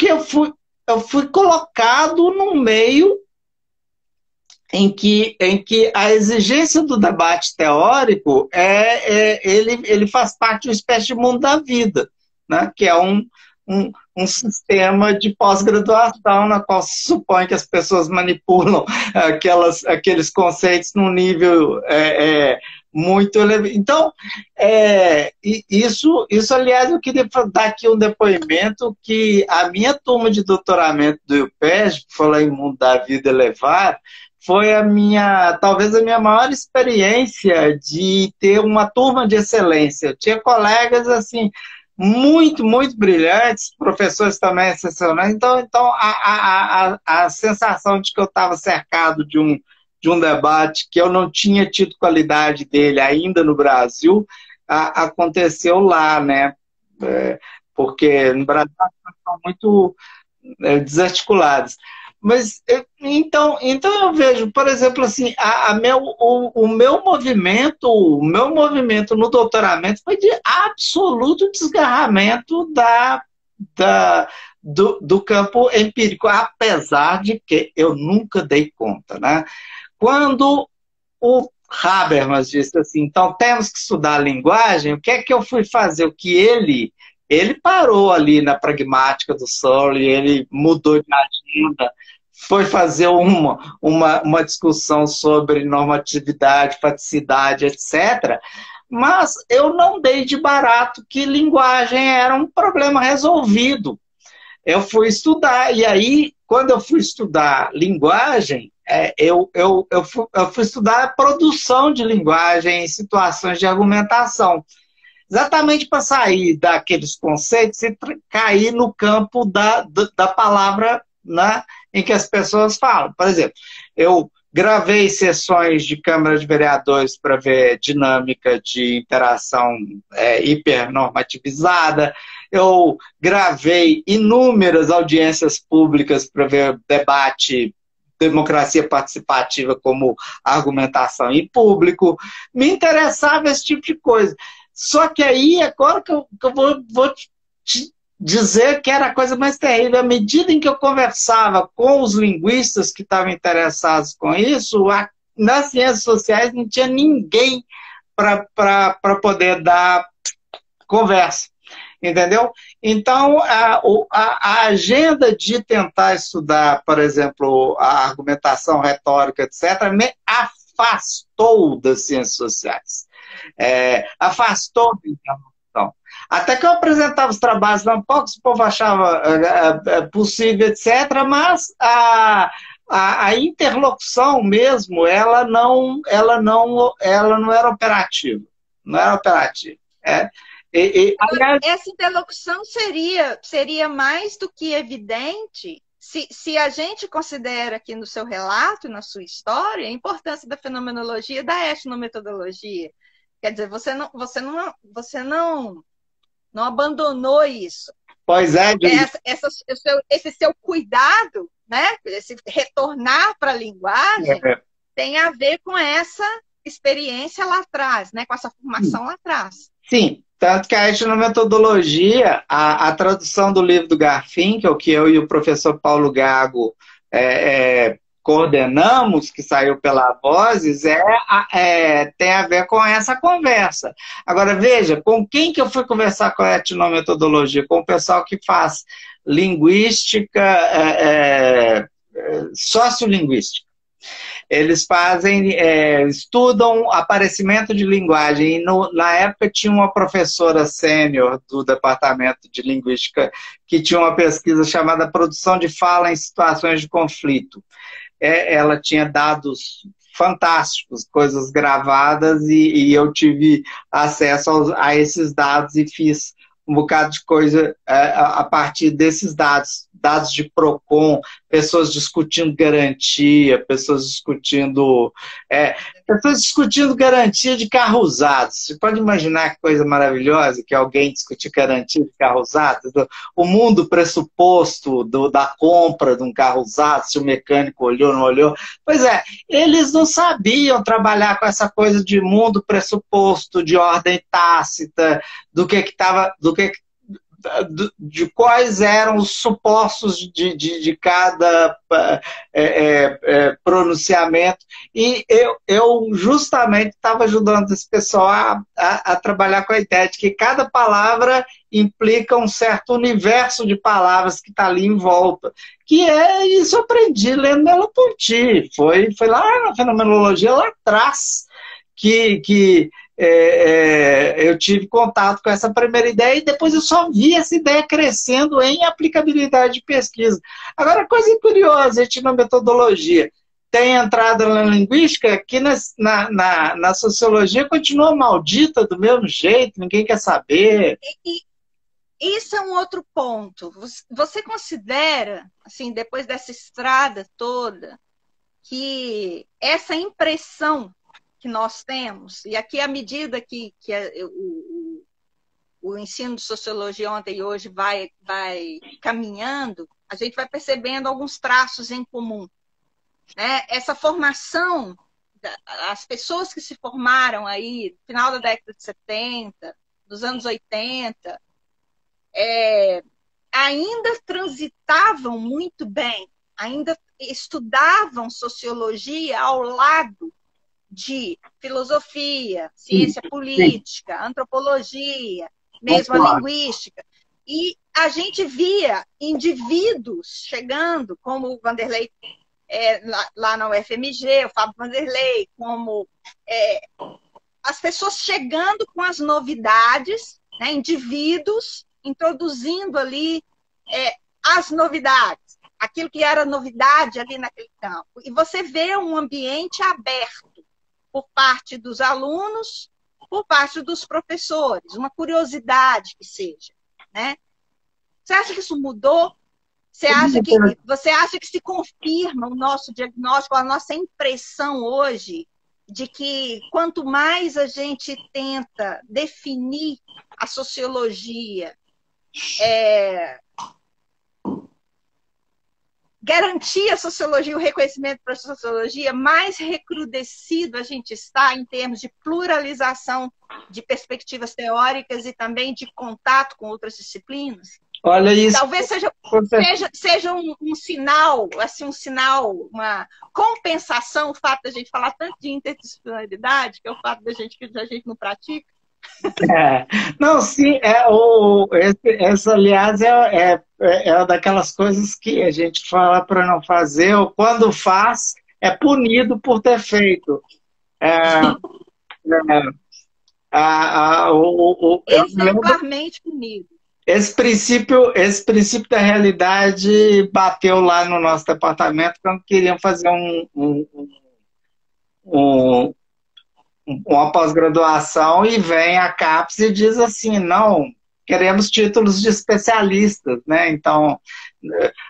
Speaker 3: eu fui colocado num meio em que a exigência do debate teórico ele faz parte de uma espécie de mundo da vida, né? Que é um sistema de pós-graduação na qual se supõe que as pessoas manipulam aqueles conceitos num nível muito elevado. Então, isso, aliás, eu queria dar aqui um depoimento que a minha turma de doutoramento do IUPESP, falar em mundo da vida elevado, foi talvez a minha maior experiência de ter uma turma de excelência. Eu tinha colegas, assim, muito, muito brilhantes, professores também excepcionais. Então a sensação de que eu estava cercado de um debate que eu não tinha tido qualidade dele ainda no Brasil, aconteceu lá, né? Porque no Brasil as coisas são muito desarticuladas. Mas, então eu vejo, por exemplo, assim, o meu movimento no doutoramento foi de absoluto desgarramento do campo empírico, apesar de que eu nunca dei conta, né? Quando o Habermas disse assim, então temos que estudar a linguagem, o que é que eu fui fazer? O que ele parou ali na pragmática do Searle, ele mudou de agenda, foi fazer uma discussão sobre normatividade, faticidade, etc. Mas eu não dei de barato que linguagem era um problema resolvido. Eu fui estudar, e aí, quando eu fui estudar linguagem, eu fui estudar a produção de linguagem em situações de argumentação. Exatamente para sair daqueles conceitos e cair no campo da palavra, né, em que as pessoas falam. Por exemplo, eu gravei sessões de Câmara de Vereadores para ver dinâmica de interação hipernormativizada, eu gravei inúmeras audiências públicas para ver debate, democracia participativa como argumentação em público, me interessava esse tipo de coisa. Só que aí, agora que eu vou te dizer que era a coisa mais terrível, à medida em que eu conversava com os linguistas que estavam interessados com isso, nas ciências sociais não tinha ninguém para poder dar conversa, entendeu? Então, a agenda de tentar estudar, por exemplo, a argumentação retórica, etc., me afastou das ciências sociais. Afastou da interlocução. Até que eu apresentava os trabalhos na POC, o povo achava possível, etc., mas a interlocução mesmo, ela não era operativa. Não era operativa.
Speaker 2: Agora, essa interlocução seria mais do que evidente se a gente considera aqui no seu relato, na sua história, a importância da fenomenologia e da etnometodologia. Quer dizer, você não abandonou isso.
Speaker 3: Pois é,
Speaker 2: esse seu cuidado, né? Esse retornar para a linguagem, tem a ver com essa experiência lá atrás, né? Com essa formação lá atrás.
Speaker 3: Sim, tanto que a etnometodologia, a tradução do livro do Garfinkel, que eu e o professor Paulo Gago coordenamos, que saiu pela Vozes, tem a ver com essa conversa. Agora, veja, com quem que eu fui conversar com a etnometodologia? Com o pessoal que faz linguística, sociolinguística. Eles estudam aparecimento de linguagem. E na época tinha uma professora sênior do departamento de linguística que tinha uma pesquisa chamada Produção de Fala em Situações de Conflito. Ela tinha dados fantásticos, coisas gravadas, e eu tive acesso a esses dados e fiz um bocado de coisa a partir desses dados de PROCON, pessoas discutindo garantia, pessoas discutindo garantia de carro usado. Você pode imaginar que coisa maravilhosa que alguém discutir garantia de carro usado? O mundo pressuposto da compra de um carro usado, se o mecânico olhou ou não olhou. Pois é, eles não sabiam trabalhar com essa coisa de mundo pressuposto, de ordem tácita, de quais eram os supostos de cada pronunciamento. E eu justamente estava ajudando esse pessoal a trabalhar com a ideia de que cada palavra implica um certo universo de palavras que está ali em volta. Isso eu aprendi lendo Merleau-Ponty. Foi lá na fenomenologia, lá atrás, que eu tive contato com essa primeira ideia e depois eu só vi essa ideia crescendo em aplicabilidade de pesquisa. Agora, coisa curiosa, a etnometodologia tem entrada na linguística que na sociologia continua maldita do mesmo jeito, ninguém quer saber.
Speaker 2: Isso é um outro ponto. Você considera, assim, depois dessa estrada toda, que essa impressão que nós temos, e aqui à medida que o ensino de sociologia ontem e hoje vai caminhando, a gente vai percebendo alguns traços em comum. Né? Essa formação, as pessoas que se formaram aí no final da década de 70, dos anos 80, ainda transitavam muito bem, ainda estudavam sociologia ao lado de filosofia, ciência política, antropologia, mesmo a linguística. E a gente via indivíduos chegando, como o Vanderlei, lá na UFMG, o Fábio Vanderlei, como as pessoas chegando com as novidades, né, indivíduos introduzindo ali as novidades, aquilo que era novidade ali naquele campo. E você vê um ambiente aberto por parte dos alunos, por parte dos professores, uma curiosidade que seja, né? Você acha que isso mudou? Você acha que se confirma o nosso diagnóstico, a nossa impressão hoje de que quanto mais a gente tenta definir a sociologia, garantir a sociologia, o reconhecimento para a sociologia, mais recrudescido a gente está em termos de pluralização de perspectivas teóricas e também de contato com outras disciplinas?
Speaker 3: Olha isso.
Speaker 2: Talvez seja um sinal, assim, uma compensação, o fato da gente falar tanto de interdisciplinaridade, que é o fato da gente que a gente não pratica.
Speaker 3: Não, sim, essa, aliás, é daquelas coisas que a gente fala para não fazer, ou quando faz, é punido por ter feito.
Speaker 2: Exemplarmente punido.
Speaker 3: Esse princípio da realidade bateu lá no nosso departamento quando queriam fazer uma pós-graduação e vem a CAPES e diz assim, não, queremos títulos de especialistas, né? Então,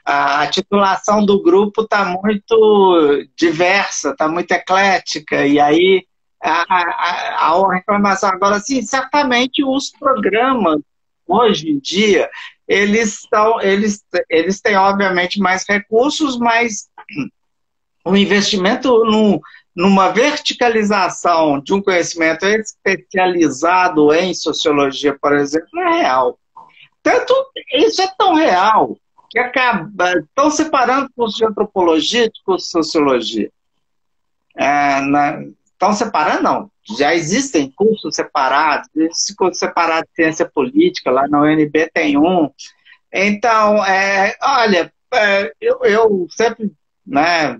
Speaker 3: a titulação do grupo está muito diversa, está muito eclética, e aí a reclamação agora, sim, certamente os programas, hoje em dia, eles têm, obviamente, mais recursos, mas o investimento numa verticalização de um conhecimento especializado em sociologia, por exemplo, é real. Tanto, isso é tão real que estão separando cursos de antropologia de cursos de sociologia. Estão separando, não. Já existem cursos separados, esse curso separado de ciência política, lá na UNB tem um. Então, olha, eu sempre, né,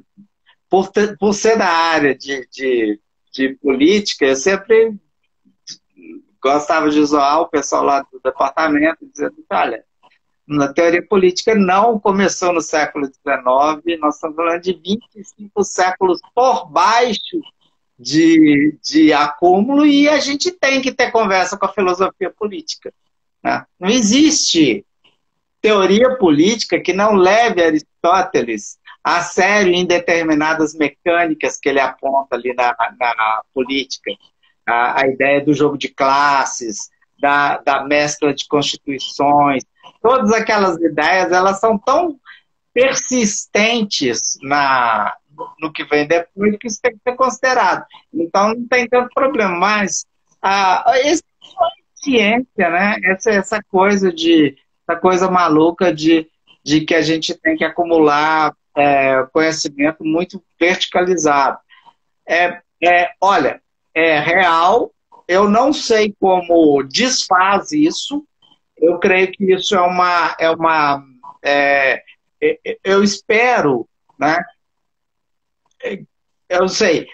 Speaker 3: por ser da área de política, eu sempre gostava de zoar o pessoal lá do departamento, dizendo, olha, na teoria política não começou no século XIX, nós estamos falando de 25 séculos por baixo de acúmulo, e a gente tem que ter conversa com a filosofia política, né? Não existe teoria política que não leve Aristóteles a sério em determinadas mecânicas que ele aponta ali na política. A ideia do jogo de classes, da mescla de constituições, todas aquelas ideias, elas são tão persistentes no que vem depois que isso tem que ser considerado. Então não tem tanto problema, mas essa ciência, né? Essa coisa maluca de que a gente tem que acumular conhecimento muito verticalizado. Olha, é real, eu não sei como desfaz isso, eu creio que isso eu espero, né? Eu sei,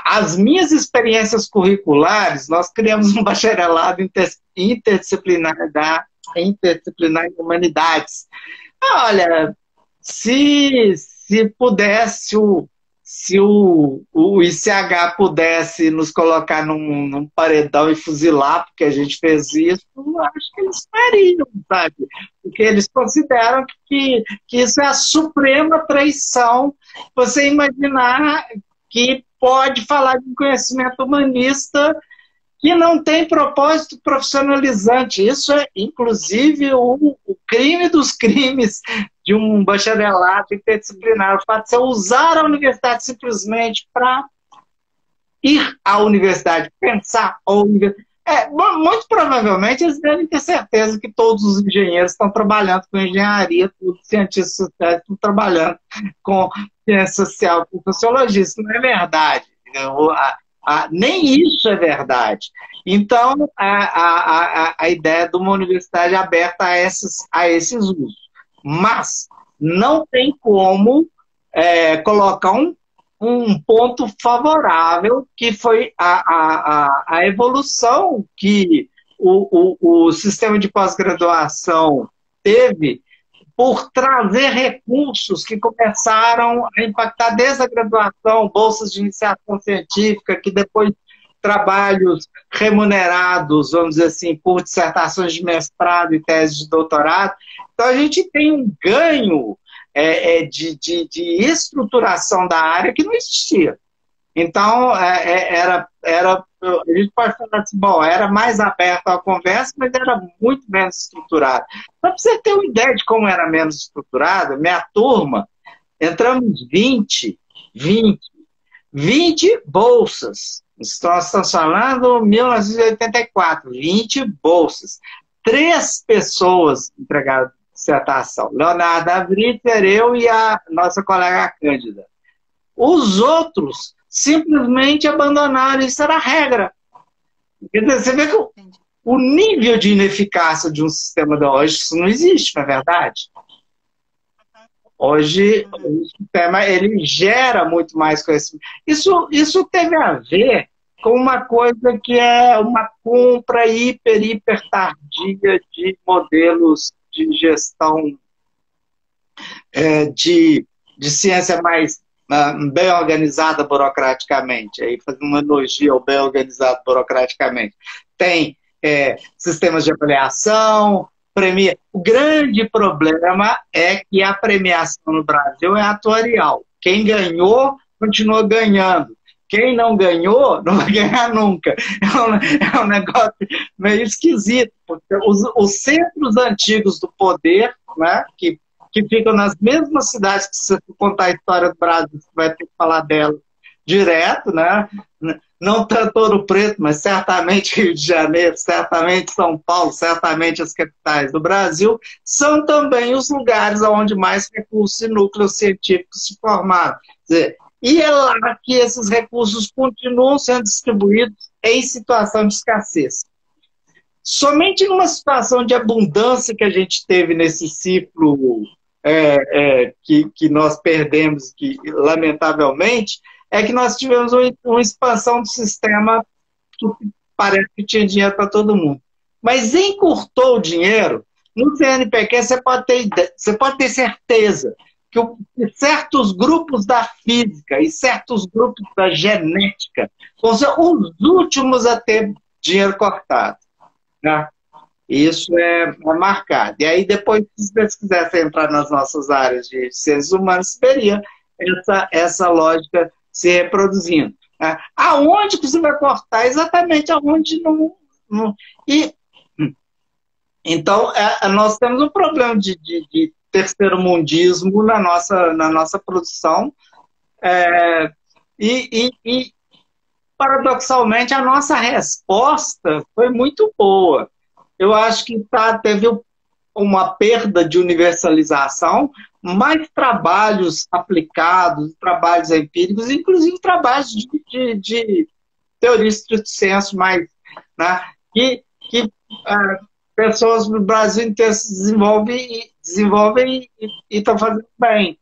Speaker 3: as minhas experiências curriculares, nós criamos um bacharelado interdisciplinar em humanidades. Olha, se pudesse se o ICH pudesse nos colocar num paredão e fuzilar, porque a gente fez isso, eu acho que eles fariam, sabe? Porque eles consideram que isso é a suprema traição. Você imaginar que pode falar de um conhecimento humanista que não tem propósito profissionalizante. Isso é, inclusive, o crime dos crimes de um bacharelado interdisciplinar. O fato de você usar a universidade simplesmente para ir à universidade, pensar a universidade. Muito provavelmente eles devem ter certeza que todos os engenheiros estão trabalhando com engenharia, todos os cientistas sociais estão trabalhando com ciência social, com sociologia. Isso não é verdade. Nem isso é verdade. Então, a ideia de uma universidade aberta a esses usos. Mas não tem como colocar um ponto favorável, que foi a evolução que o sistema de pós-graduação teve por trazer recursos que começaram a impactar desde a graduação, bolsas de iniciação científica, que depois trabalhos remunerados, vamos dizer assim, por dissertações de mestrado e tese de doutorado. Então, a gente tem um ganho de estruturação da área que não existia. Então, a gente pode falar assim, bom, era mais aberto à conversa, mas era muito menos estruturado. Só para você ter uma ideia de como era menos estruturada, minha turma, entramos 20 bolsas. Nós estamos falando 1984, 20 bolsas. 3 pessoas entregaram dissertação. Leonardo Avritzer, eu e a nossa colega Cândida. Os outros simplesmente abandonaram, isso era a regra. Quer dizer, você vê que o nível de ineficácia de um sistema de hoje, isso não existe, não é verdade? Hoje, o sistema ele gera muito mais conhecimento. Isso teve a ver com uma coisa que é uma compra hiper tardia de modelos de gestão de ciência mais bem organizada burocraticamente, aí fazendo um elogio ao bem organizado burocraticamente. Tem sistemas de avaliação, premia. O grande problema é que a premiação no Brasil é atuarial. Quem ganhou, continua ganhando. Quem não ganhou, não vai ganhar nunca. É um negócio meio esquisito, porque os centros antigos do poder, né, que ficam nas mesmas cidades, que se você contar a história do Brasil, você vai ter que falar dela direto, né? Não tanto Ouro Preto, mas certamente Rio de Janeiro, certamente São Paulo, certamente as capitais do Brasil, são também os lugares onde mais recursos e núcleos científicos se formaram. Quer dizer, e é lá que esses recursos continuam sendo distribuídos em situação de escassez. Somente numa situação de abundância que a gente teve nesse ciclo que nós perdemos, que lamentavelmente, é que nós tivemos uma expansão do sistema que parece que tinha dinheiro para todo mundo. Mas encurtou o dinheiro, no CNPq você pode ter certeza que certos grupos da física e certos grupos da genética vão ser os últimos a ter dinheiro cortado, né? Isso é marcado. E aí depois, se vocês quisessem entrar nas nossas áreas de ciências humanas, veria essa lógica se reproduzindo. Né? Aonde que você vai cortar? Exatamente aonde não... Então, nós temos um problema de terceiro-mundismo na nossa produção e, paradoxalmente, a nossa resposta foi muito boa. Eu acho que teve uma perda de universalização, mais trabalhos aplicados, trabalhos empíricos, inclusive trabalhos de teoria estrito sensu, mais, né, que pessoas no Brasil inteiro se desenvolvem e estão fazendo bem.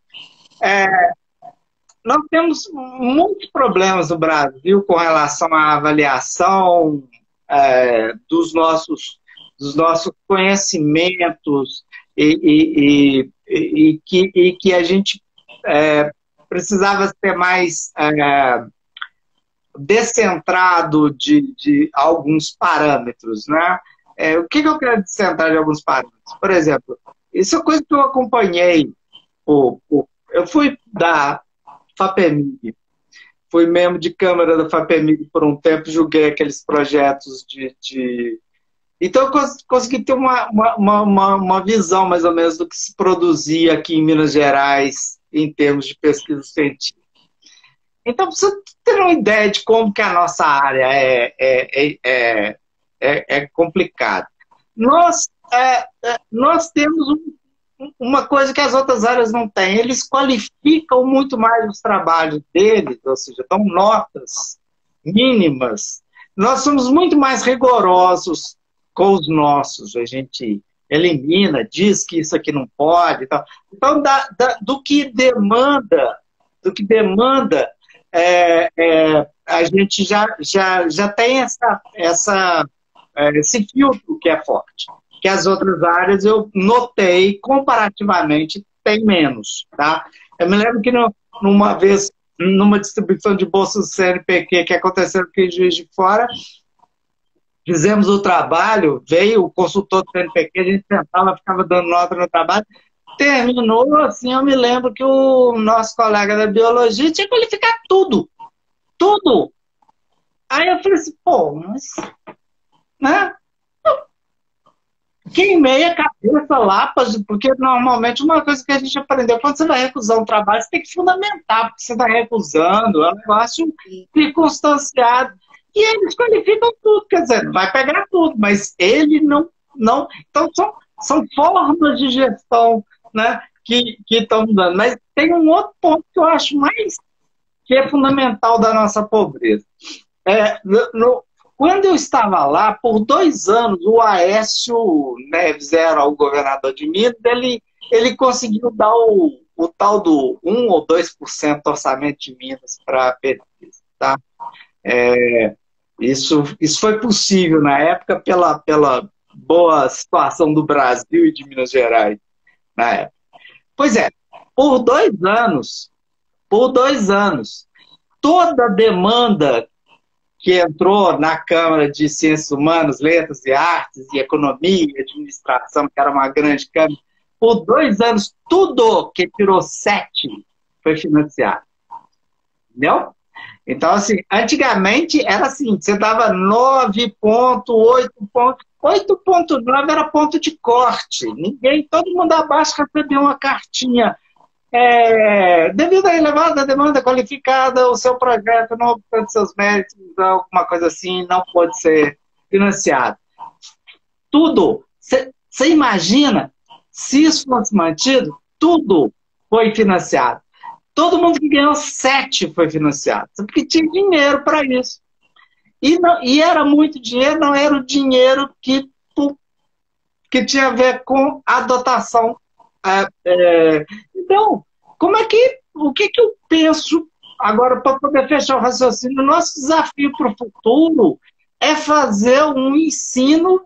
Speaker 3: Nós temos muitos problemas no Brasil com relação à avaliação dos nossos conhecimentos e que a gente precisava ser mais descentrado de alguns parâmetros, né? O que eu quero descentrar de alguns parâmetros? Por exemplo, isso é coisa que eu acompanhei. Eu fui da FAPEMIG, fui membro de Câmara da FAPEMIG por um tempo, julguei aqueles projetos Então, eu consegui ter uma visão, mais ou menos, do que se produzia aqui em Minas Gerais em termos de pesquisa científica. Então, para você ter uma ideia de como que a nossa área é complicada. Nós temos uma coisa que as outras áreas não têm. Eles qualificam muito mais os trabalhos deles, ou seja, dão notas mínimas. Nós somos muito mais rigorosos com os nossos, a gente elimina, diz que isso aqui não pode. Então, do que demanda, a gente já tem esse filtro que é forte. Que as outras áreas, eu notei, comparativamente, tem menos. Tá? Eu me lembro que numa vez, numa distribuição de bolsas do CNPq que aconteceu aqui em Juiz de Fora, fizemos o trabalho, veio o consultor do CNPq, a gente sentava, ficava dando nota no trabalho, terminou, assim, eu me lembro que o nosso colega da biologia tinha que qualificar tudo. Tudo! Aí eu falei assim, mas... né? Queimei a cabeça lá, porque normalmente uma coisa que a gente aprendeu, quando você vai recusar um trabalho, você tem que fundamentar, porque você está recusando, é um negócio circunstanciado. E eles qualificam tudo, quer dizer, vai pegar tudo, mas ele não. Então, são formas de gestão, né, que estão dando. Mas tem um outro ponto que eu acho que é fundamental da nossa pobreza. Quando eu estava lá, por 2 anos, o Aécio Neves era o governador de Minas, ele conseguiu dar o tal do 1 ou 2% do orçamento de Minas para pesquisa. Tá? Isso foi possível na época pela boa situação do Brasil e de Minas Gerais na época. Pois é, por 2 anos, por 2 anos. Toda a demanda que entrou na Câmara de Ciências Humanas, Letras e Artes, e Economia e Administração, que era uma grande Câmara, por 2 anos, tudo que tirou 7 foi financiado. Entendeu? Então, assim, antigamente era assim, você dava 9,8 pontos, 8,9 era ponto de corte. Todo mundo abaixo recebia uma cartinha. Devido à elevada demanda qualificada, o seu projeto, não obstante seus méritos, alguma coisa assim, não pode ser financiado. Tudo. Você imagina, se isso fosse mantido, tudo foi financiado. Todo mundo que ganhou 7 foi financiado, porque tinha dinheiro para isso. E era muito dinheiro, não era o dinheiro que tinha a ver com a dotação. Então, o que eu penso agora para poder fechar o raciocínio? O nosso desafio para o futuro é fazer um ensino,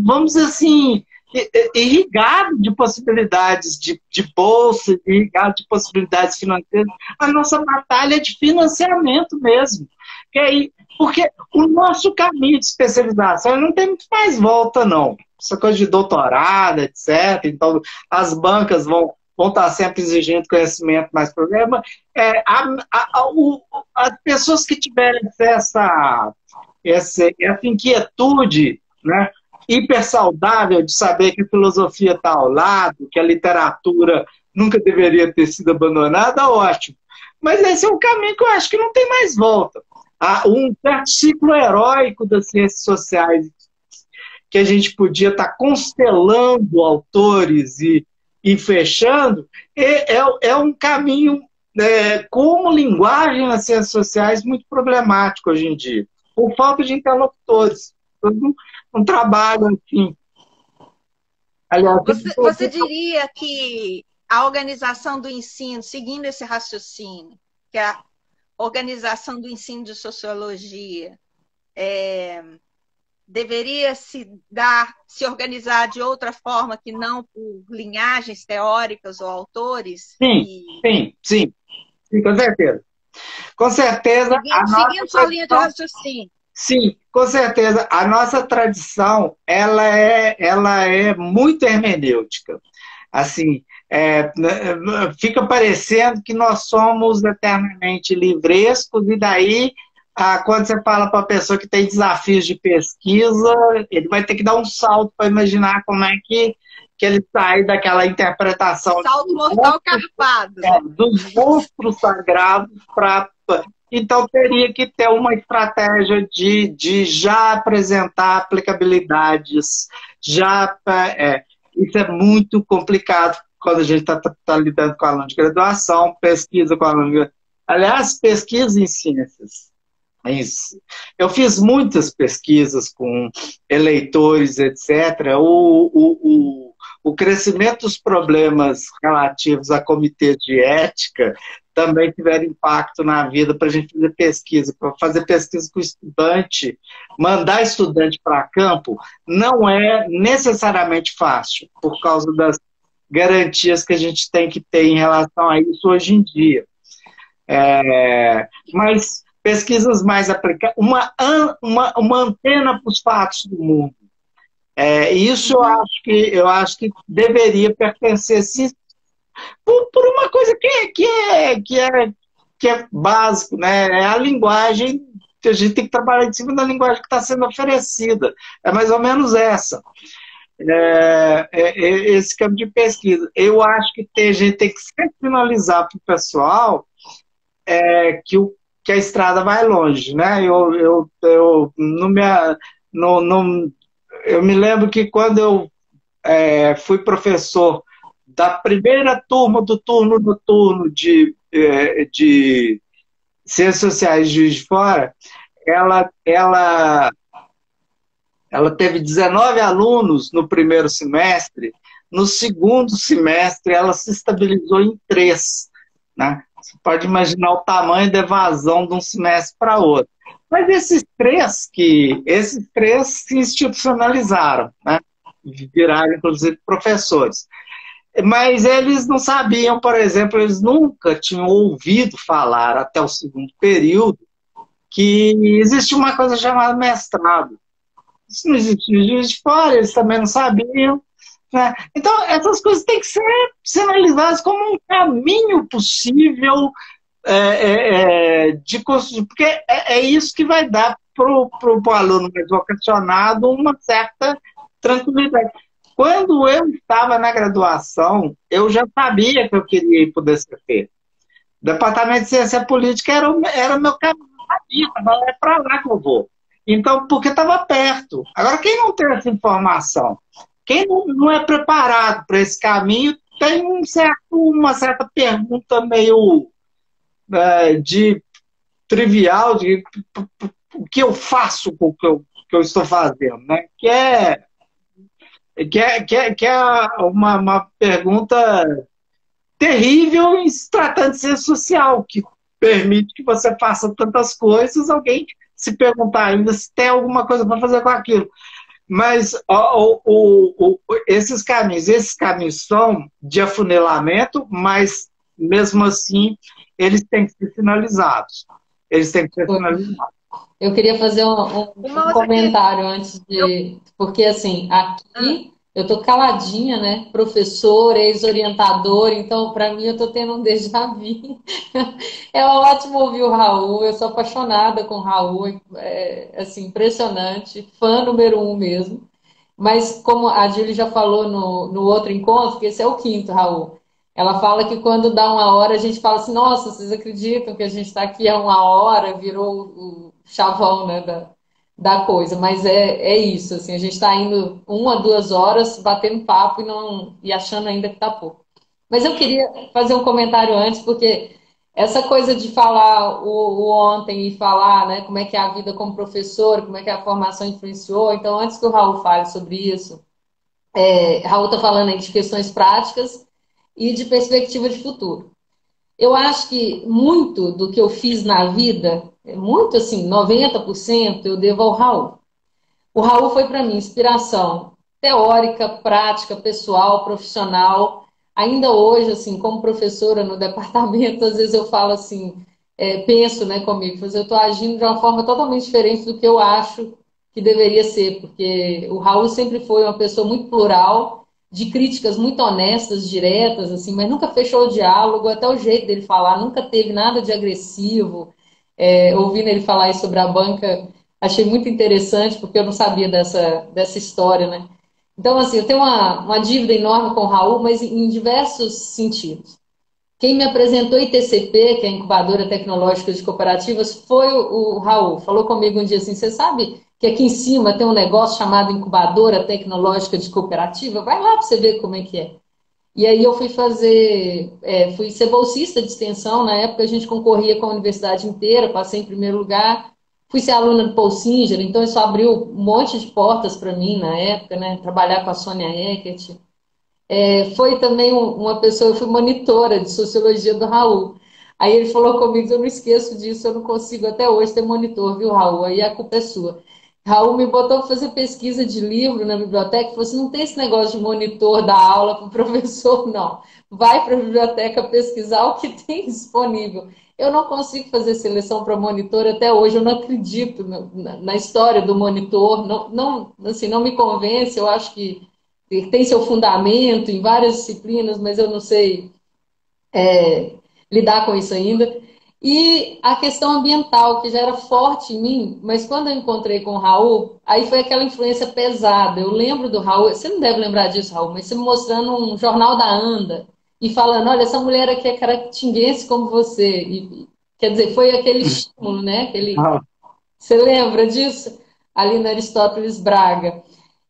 Speaker 3: vamos dizer assim, irrigado de possibilidades de bolsa, irrigado de possibilidades financeiras. A nossa batalha é de financiamento mesmo. Porque o nosso caminho de especialização não tem muito mais volta, não. Essa coisa de doutorado, etc. Então, as bancas vão estar sempre exigindo conhecimento, mais problema. As pessoas que tiverem essa inquietude, né, hiper saudável de saber que a filosofia está ao lado, que a literatura nunca deveria ter sido abandonada, ótimo. Mas esse é um caminho que eu acho que não tem mais volta. Há um certo ciclo heróico das ciências sociais que a gente podia estar constelando autores e fechando, é um caminho, como linguagem nas ciências sociais, muito problemático hoje em dia, por falta de interlocutores. Um trabalho assim. Aliás,
Speaker 2: você diria que a organização do ensino, seguindo esse raciocínio, que a organização do ensino de sociologia deveria se organizar de outra forma que não por linhagens teóricas ou autores?
Speaker 3: Sim, com certeza. Com certeza.
Speaker 2: Seguindo sua linha de raciocínio.
Speaker 3: Sim, com certeza. A nossa tradição, ela é muito hermenêutica. Assim, fica parecendo que nós somos eternamente livrescos, e daí, quando você fala para a pessoa que tem desafios de pesquisa, ele vai ter que dar um salto para imaginar como é que ele sai daquela interpretação.
Speaker 2: Salto mortal carpado.
Speaker 3: Dos monstros sagrados para... Então, teria que ter uma estratégia de já apresentar aplicabilidades. Isso é muito complicado quando a gente está lidando com aluno de graduação, pesquisa com aluno de graduação. Aliás, pesquisa em ciências. Eu fiz muitas pesquisas com eleitores, etc. O crescimento dos problemas relativos a comitês de ética também tiveram impacto na vida para a gente fazer pesquisa. Para fazer pesquisa com estudante, mandar estudante para campo, não é necessariamente fácil, por causa das garantias que a gente tem que ter em relação a isso hoje em dia. Mas pesquisas mais aplicadas, uma antena para os fatos do mundo. Isso eu acho que deveria pertencer, sim, por uma coisa que é básico, né? É a linguagem, que a gente tem que trabalhar em cima da linguagem que está sendo oferecida. É mais ou menos essa. Esse campo de pesquisa. Eu acho que a gente tem que sempre finalizar para o pessoal que a estrada vai longe, né? Eu me lembro que quando eu fui professor da primeira turma do turno noturno de Ciências Sociais de Juiz de Fora, ela teve 19 alunos no primeiro semestre. No segundo semestre, ela se estabilizou em 3. Né? Você pode imaginar o tamanho da evasão de um semestre para outro. Mas esses três se institucionalizaram, né? Viraram, inclusive, professores. Mas eles não sabiam, por exemplo, eles nunca tinham ouvido falar até o segundo período que existe uma coisa chamada mestrado. Isso não existia em Juiz de Fora, eles também não sabiam. Né? Então, essas coisas têm que ser sinalizadas como um caminho possível de construir, porque é isso que vai dar para o aluno mais vocacionado uma certa tranquilidade. Quando eu estava na graduação, eu já sabia que eu queria ir para o DCP. O Departamento de Ciência Política era o meu caminho, é para lá que eu vou. Então, porque estava perto. Agora, quem não tem essa informação, quem não é preparado para esse caminho, tem uma certa pergunta meio de trivial, de o que eu faço com o que eu estou fazendo, né? Que é uma pergunta terrível em se tratando de ciência social, que permite que você faça tantas coisas, alguém se perguntar ainda se tem alguma coisa para fazer com aquilo. Mas esses caminhos são de afunilamento, mas mesmo assim eles têm que ser finalizados. Eles têm que ser finalizados.
Speaker 1: Eu queria fazer um comentário antes de. Porque, assim, aqui eu tô caladinha, né? Professora, ex-orientadora, então, para mim, eu tô tendo um déjà vu. É ótimo ouvir o Raul, eu sou apaixonada com o Raul, assim, impressionante, fã número um mesmo. Mas, como a Júlia já falou no outro encontro, que esse é o quinto, Raul. Ela fala que quando dá uma hora, a gente fala assim, nossa, vocês acreditam que a gente está aqui há uma hora, virou o chavão, né, da coisa. Mas é isso, assim, a gente está indo 1 a 2 horas batendo papo e achando ainda que está pouco. Mas eu queria fazer um comentário antes, porque essa coisa de falar o ontem e falar, né, como é que é a vida como professor, como é que a formação influenciou. Então, antes que o Raul fale sobre isso, Raul está falando aí de questões práticas e de perspectiva de futuro. Eu acho que muito do que eu fiz na vida, muito assim, 90% eu devo ao Raul. O Raul foi para mim inspiração teórica, prática, pessoal, profissional. Ainda hoje, assim, como professora no departamento, às vezes eu falo assim, penso, né, comigo, mas eu estou agindo de uma forma totalmente diferente do que eu acho que deveria ser, porque o Raul sempre foi uma pessoa muito plural, de críticas muito honestas, diretas, assim, mas nunca fechou o diálogo, até o jeito dele falar, nunca teve nada de agressivo. Ouvindo ele falar aí sobre a banca, achei muito interessante, porque eu não sabia dessa história, né? Então, assim, eu tenho uma dívida enorme com o Raul, mas em diversos sentidos. Quem me apresentou a ITCP, que é a Incubadora Tecnológica de Cooperativas, foi o Raul. Falou comigo um dia assim, você sabe que aqui em cima tem um negócio chamado Incubadora Tecnológica de Cooperativa? Vai lá para você ver como é que é. E aí eu fui ser bolsista de extensão, na época a gente concorria com a universidade inteira, passei em primeiro lugar, fui ser aluna do Paul Singer, então isso abriu um monte de portas para mim na época, né? Trabalhar com a Sônia Eckert. Foi também uma pessoa, eu fui monitora de sociologia do Raul. Aí ele falou comigo, eu não esqueço disso, eu não consigo até hoje ter monitor, viu, Raul? Aí a culpa é sua. Raul me botou para fazer pesquisa de livro na biblioteca e falou assim, não tem esse negócio de monitor da aula para o professor, não. Vai para a biblioteca pesquisar o que tem disponível. Eu não consigo fazer seleção para monitor até hoje, eu não acredito na história do monitor, assim, não me convence, eu acho que tem seu fundamento em várias disciplinas, mas eu não sei lidar com isso ainda. E a questão ambiental, que já era forte em mim, mas quando eu encontrei com o Raul, aí foi aquela influência pesada. Eu lembro do Raul, você não deve lembrar disso, Raul, mas você me mostrando um jornal da Anda e falando, olha, essa mulher aqui é caratinguense como você. Quer dizer, foi aquele estímulo, né? Você lembra disso? Ali na Aristóteles Braga.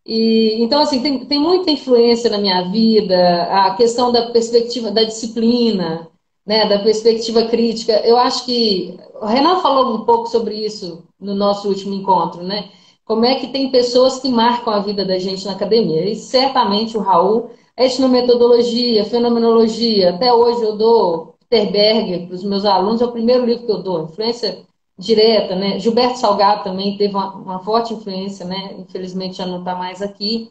Speaker 1: Então, assim, tem muita influência na minha vida, a questão da perspectiva da disciplina, né, da perspectiva crítica. Eu acho que o Renan falou um pouco sobre isso no nosso último encontro, né? Como é que tem pessoas que marcam a vida da gente na academia. E certamente o Raul, a etnometodologia, fenomenologia, até hoje eu dou Peter Berger para os meus alunos, é o primeiro livro que eu dou, influência direta, né? Gilberto Salgado também teve uma forte influência, né? Infelizmente já não está mais aqui,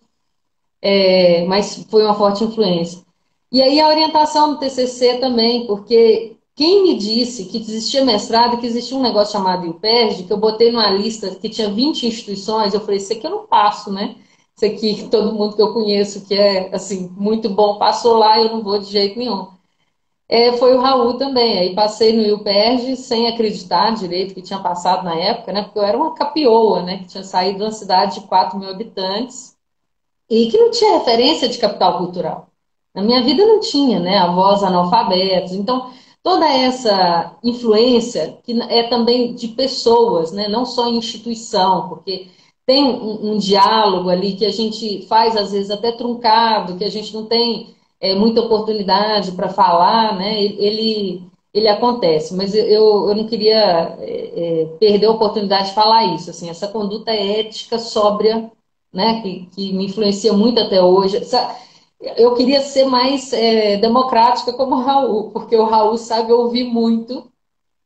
Speaker 1: mas foi uma forte influência. E aí a orientação do TCC também, porque quem me disse que existia mestrado, que existia um negócio chamado IUPERJ, que eu botei numa lista que tinha 20 instituições, eu falei, isso aqui eu não passo, né? Isso aqui, todo mundo que eu conheço que é, assim, muito bom, passou lá, eu não vou de jeito nenhum. Foi o Raul também, aí passei no IUPERJ sem acreditar direito que tinha passado na época, né? Porque eu era uma capioa, né? Que tinha saído de uma cidade de 4 mil habitantes, e que não tinha referência de capital cultural. Na minha vida não tinha, né? Avós analfabetos. Então, toda essa influência, que é também de pessoas, né? Não só instituição, porque tem um diálogo ali que a gente faz, às vezes, até truncado, que a gente não tem muita oportunidade para falar, né? Ele acontece, mas eu não queria perder a oportunidade de falar isso. Assim, essa conduta ética, sóbria, né, que me influencia muito até hoje. Eu queria ser mais democrática como o Raul, porque o Raul sabe ouvir muito,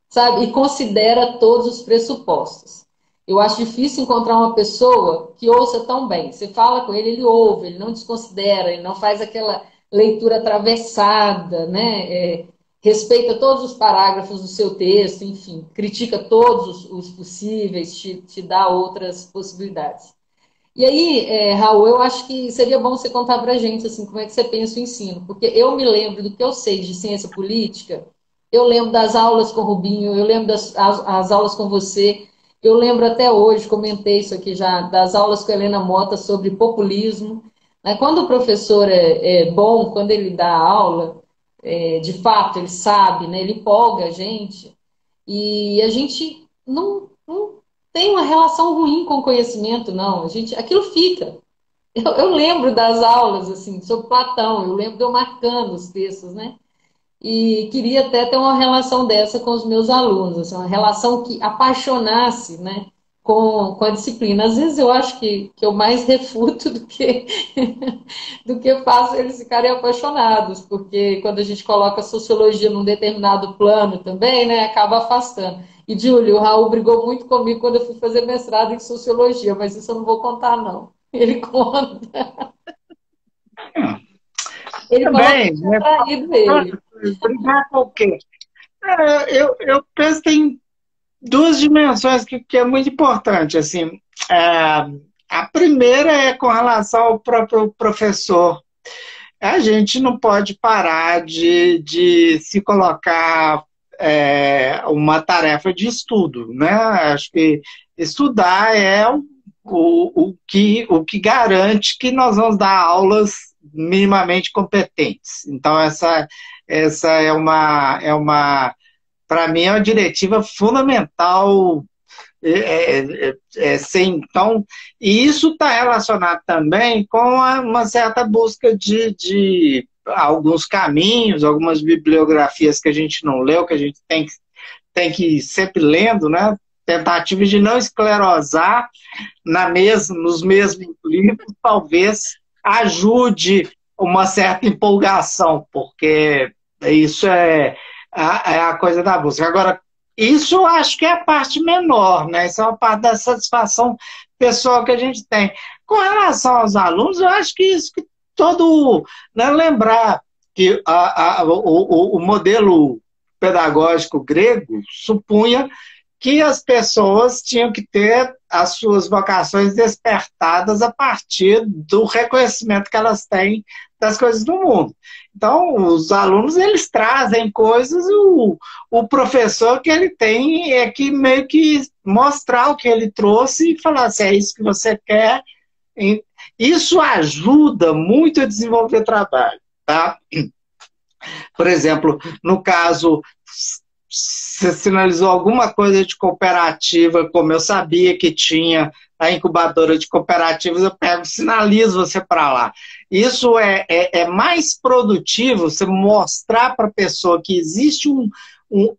Speaker 1: sabe, e considera todos os pressupostos. Eu acho difícil encontrar uma pessoa que ouça tão bem. Você fala com ele, ele ouve, ele não desconsidera, ele não faz aquela leitura atravessada, né? Respeita todos os parágrafos do seu texto, enfim, critica todos os possíveis, te dá outras possibilidades. E aí, Raul, eu acho que seria bom você contar para a gente assim, como é que você pensa o ensino, porque eu me lembro do que eu sei de ciência política, eu lembro das aulas com o Rubinho, eu lembro as aulas com você, eu lembro até hoje, comentei isso aqui já, das aulas com a Helena Mota sobre populismo. Né? Quando o professor é bom, quando ele dá aula, de fato, ele sabe, né? Ele empolga a gente, e a gente não tem uma relação ruim com o conhecimento, não. Aquilo fica. Eu lembro das aulas, assim, sobre Platão, eu lembro de eu marcando os textos, né? E queria até ter uma relação dessa com os meus alunos, assim, uma relação que apaixonasse, né, com a disciplina. Às vezes eu acho que eu mais refuto do que faço eles ficarem apaixonados, porque quando a gente coloca a sociologia num determinado plano também, né, acaba afastando. E, Júlio, o Raul brigou muito comigo quando eu fui fazer mestrado em sociologia, mas isso eu não vou contar, não. Ele conta. Ele falou que
Speaker 3: Também,
Speaker 1: tinha
Speaker 3: né?
Speaker 1: traído ele.
Speaker 3: Brigar com o quê? Eu penso que tem duas dimensões que é muito importante. Assim, é, a primeira é com relação ao próprio professor. A gente não pode parar de se colocar uma tarefa de estudo, né? Acho que estudar é o que garante que nós vamos dar aulas minimamente competentes. Então, essa para mim, é uma diretiva fundamental. Então, e isso está relacionado também com uma certa busca de alguns caminhos, algumas bibliografias que a gente não leu, que a gente tem que ir sempre lendo, né? Tentativa de não esclerosar nos mesmos livros, talvez ajude uma certa empolgação, porque isso é a coisa da busca. Agora, isso eu acho que é a parte menor, né? Isso é uma parte da satisfação pessoal que a gente tem. Com relação aos alunos, eu acho que isso que todo... Né, lembrar que o modelo pedagógico grego supunha que as pessoas tinham que ter as suas vocações despertadas a partir do reconhecimento que elas têm das coisas do mundo. Então, os alunos, eles trazem coisas, o professor que ele tem é que meio que mostrar o que ele trouxe e falar se é isso que você quer. Isso ajuda muito a desenvolver trabalho, tá? Por exemplo, no caso, você sinalizou alguma coisa de cooperativa, como eu sabia que tinha a incubadora de cooperativas, eu sinalizo você para lá. Isso é mais produtivo, você mostrar para a pessoa que existe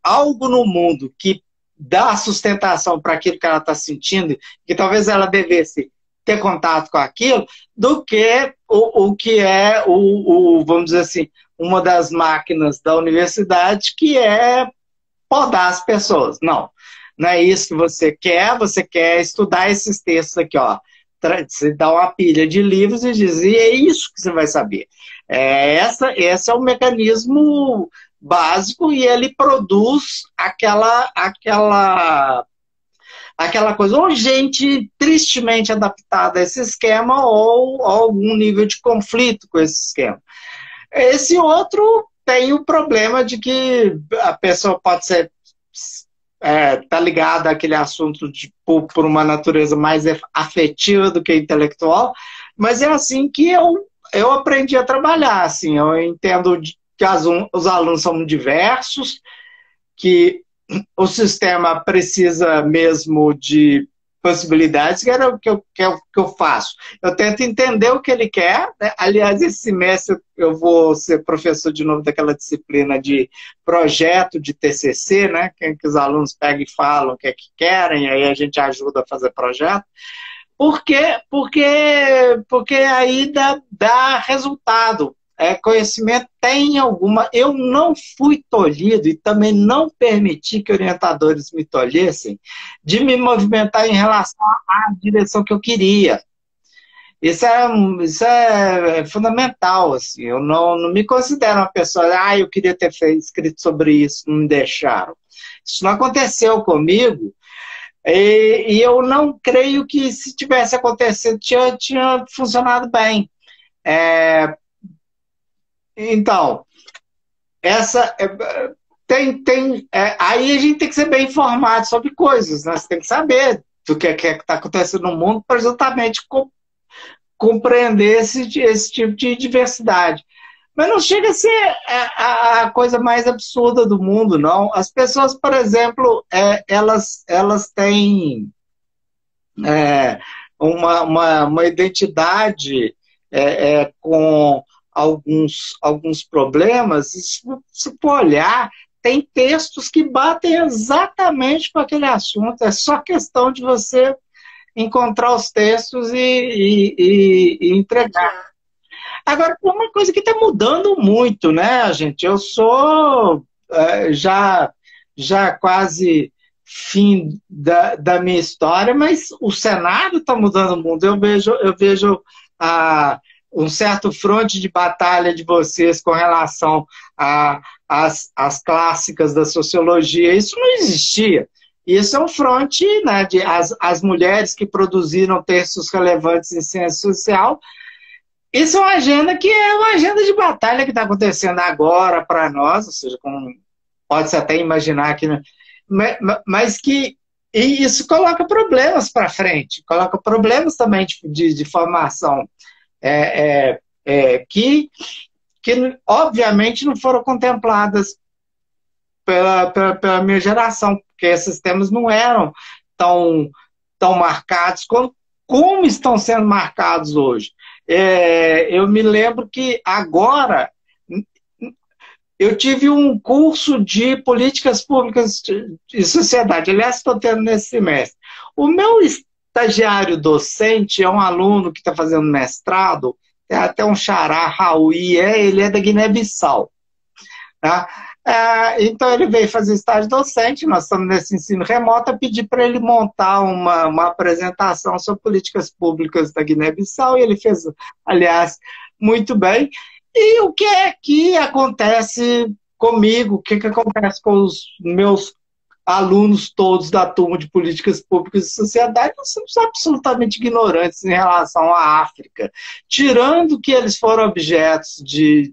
Speaker 3: algo no mundo que dá sustentação para aquilo que ela está sentindo, que talvez ela devesse ter contato com aquilo, do que o que é, vamos dizer assim, uma das máquinas da universidade, que é podar as pessoas. Não é isso que você quer estudar esses textos aqui, ó. você dá uma pilha de livros e diz, e é isso que você vai saber. Esse é o mecanismo básico e ele produz aquela coisa, ou gente tristemente adaptada a esse esquema, ou algum nível de conflito com esse esquema. Esse outro tem o problema de que a pessoa pode ser tá ligada àquele assunto por uma natureza mais afetiva do que intelectual, mas é assim que eu aprendi a trabalhar. Assim, eu entendo que os alunos são diversos, que o sistema precisa mesmo de possibilidades, que era o que eu faço. Eu tento entender o que ele quer, né? Aliás, esse semestre eu vou ser professor de novo daquela disciplina de projeto de TCC, né? Que os alunos pegam e falam o que é que querem, aí a gente ajuda a fazer projeto. Por quê? Porque aí dá resultado. Conhecimento tem alguma... Eu não fui tolhido e também não permiti que orientadores me tolhessem de me movimentar em relação à direção que eu queria. Isso é fundamental. Assim. Eu não me considero uma pessoa, eu queria ter escrito sobre isso, não me deixaram. Isso não aconteceu comigo e eu não creio que se tivesse acontecido tinha funcionado bem. Então, aí a gente tem que ser bem informado sobre coisas, né? Você tem que saber do que está acontecendo no mundo para exatamente compreender esse tipo de diversidade. Mas não chega a ser a coisa mais absurda do mundo, não. As pessoas, por exemplo, elas têm uma identidade com alguns problemas, e se for olhar, tem textos que batem exatamente com aquele assunto, é só questão de você encontrar os textos e entregar. Agora, uma coisa que está mudando muito, né, gente? Eu sou já quase fim da minha história, mas o cenário está mudando muito. Eu vejo um certo fronte de batalha de vocês com relação às clássicas da sociologia. Isso não existia. Isso é um fronte, né, de as mulheres que produziram textos relevantes em ciência social. Isso é uma agenda que é uma agenda de batalha que está acontecendo agora para nós, ou seja, pode-se até imaginar que... Mas que isso coloca problemas para frente, coloca problemas também de formação. Que obviamente não foram contempladas pela minha geração, porque esses temas não eram tão marcados como estão sendo marcados hoje. Eu me lembro que agora eu tive um curso de políticas públicas e sociedade, aliás, estou tendo nesse semestre. O meu estagiário docente é um aluno que está fazendo mestrado, tem até um xará, Raui, ele é da Guiné-Bissau. Tá? Então ele veio fazer estágio docente, nós estamos nesse ensino remoto, eu pedi para ele montar uma apresentação sobre políticas públicas da Guiné-Bissau, e ele fez, aliás, muito bem. E o que é que acontece comigo, o que acontece com os meus alunos todos da turma de políticas públicas e sociedade? Nós somos absolutamente ignorantes em relação à África. Tirando que eles foram objetos de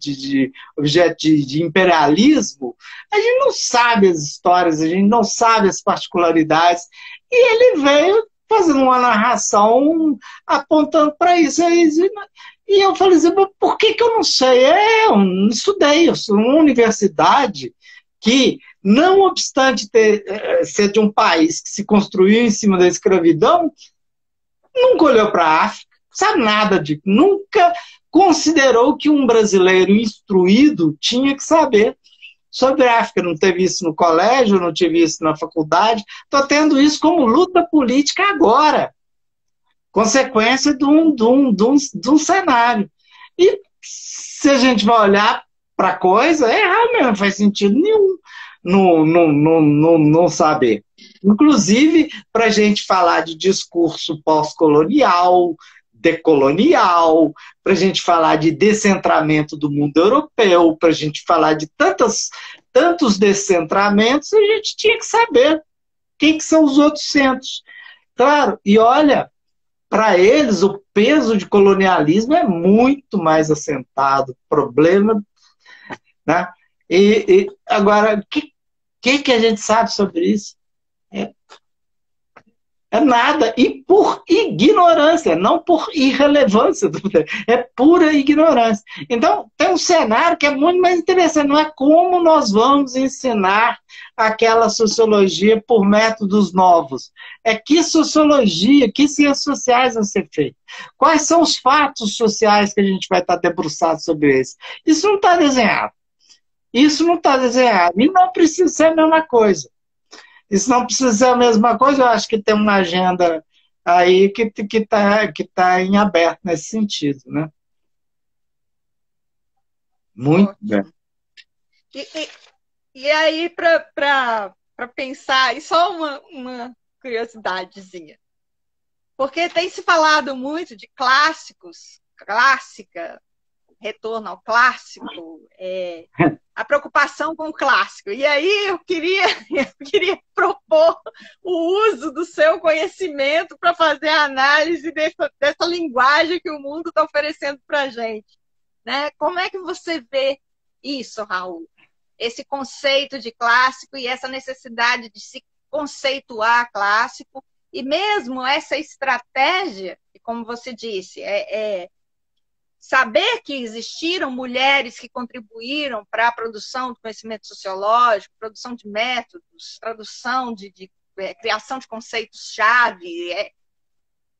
Speaker 3: imperialismo, a gente não sabe as histórias, a gente não sabe as particularidades. E ele veio fazendo uma narração apontando para isso. E eu falei assim, por que eu não sei? Eu não estudei, eu sou uma universidade que, não obstante ser de um país que se construiu em cima da escravidão, nunca olhou para a África, sabe nada nunca considerou que um brasileiro instruído tinha que saber sobre a África. Não teve isso no colégio, não tive isso na faculdade, estou tendo isso como luta política agora, consequência de um cenário. E se a gente vai olhar para a coisa, é errado mesmo, não faz sentido nenhum. não saber. Inclusive, para a gente falar de discurso pós-colonial, decolonial, para a gente falar de descentramento do mundo europeu, para a gente falar de tantos descentramentos, a gente tinha que saber quem que são os outros centros. Claro, e olha, para eles o peso de colonialismo é muito mais assentado, problema, né? Agora, o que a gente sabe sobre isso? É nada, e por ignorância, não por irrelevância, é pura ignorância. Então, tem um cenário que é muito mais interessante, não é como nós vamos ensinar aquela sociologia por métodos novos, é que sociologia, que ciências sociais vão ser feitas, quais são os fatos sociais que a gente vai estar debruçado sobre isso. Isso não está desenhado, e não precisa ser a mesma coisa. Isso não precisa ser a mesma coisa, eu acho que tem uma agenda aí que tá em aberto nesse sentido, né? Muito bem.
Speaker 2: E aí, para pensar, e só uma curiosidadezinha, porque tem se falado muito de clássicos, clássica, retorno ao clássico, a preocupação com o clássico. E aí eu queria propor o uso do seu conhecimento para fazer a análise dessa linguagem que o mundo está oferecendo para a gente. Né? Como é que você vê isso, Raul? Esse conceito de clássico e essa necessidade de se conceituar clássico, e mesmo essa estratégia, como você disse, saber que existiram mulheres que contribuíram para a produção do conhecimento sociológico, produção de métodos, tradução criação de conceitos-chave,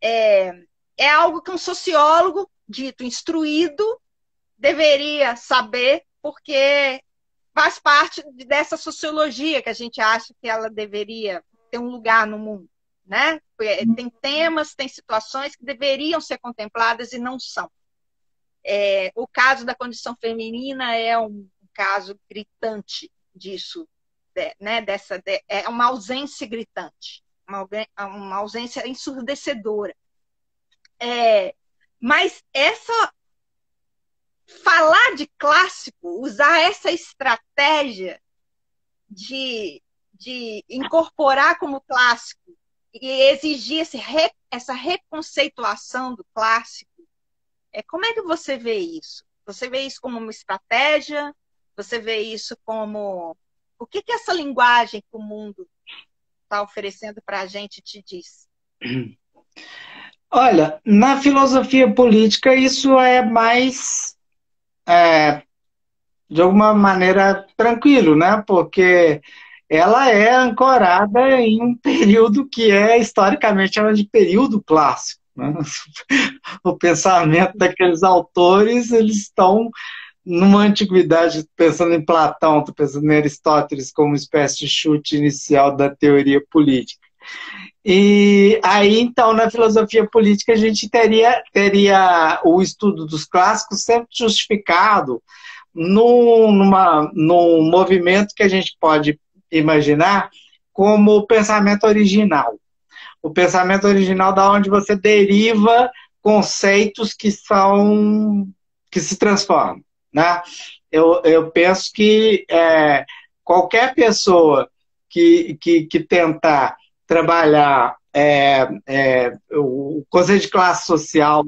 Speaker 2: é algo que um sociólogo dito instruído deveria saber, porque faz parte dessa sociologia que a gente acha que ela deveria ter um lugar no mundo, né? Tem temas, tem situações que deveriam ser contempladas e não são. O caso da condição feminina é um caso gritante disso, né? É uma ausência gritante, uma ausência ensurdecedora. Mas falar de clássico, usar essa estratégia de incorporar como clássico e exigir essa reconceituação do clássico, como é que você vê isso? Você vê isso como uma estratégia? Você vê isso como... O que essa linguagem que o mundo está oferecendo para a gente te diz?
Speaker 3: Olha, na filosofia política isso é mais, de alguma maneira, tranquilo, né? Porque ela é ancorada em um período que é historicamente chamado de período clássico. O pensamento daqueles autores, eles estão numa antiguidade, pensando em Platão, estou pensando em Aristóteles como uma espécie de chute inicial da teoria política. E aí, então, na filosofia política, a gente teria o estudo dos clássicos sempre justificado num movimento que a gente pode imaginar como o pensamento original. O pensamento original da onde você deriva conceitos que se transformam, né? Eu penso que qualquer pessoa que tentar trabalhar o conceito de classe social,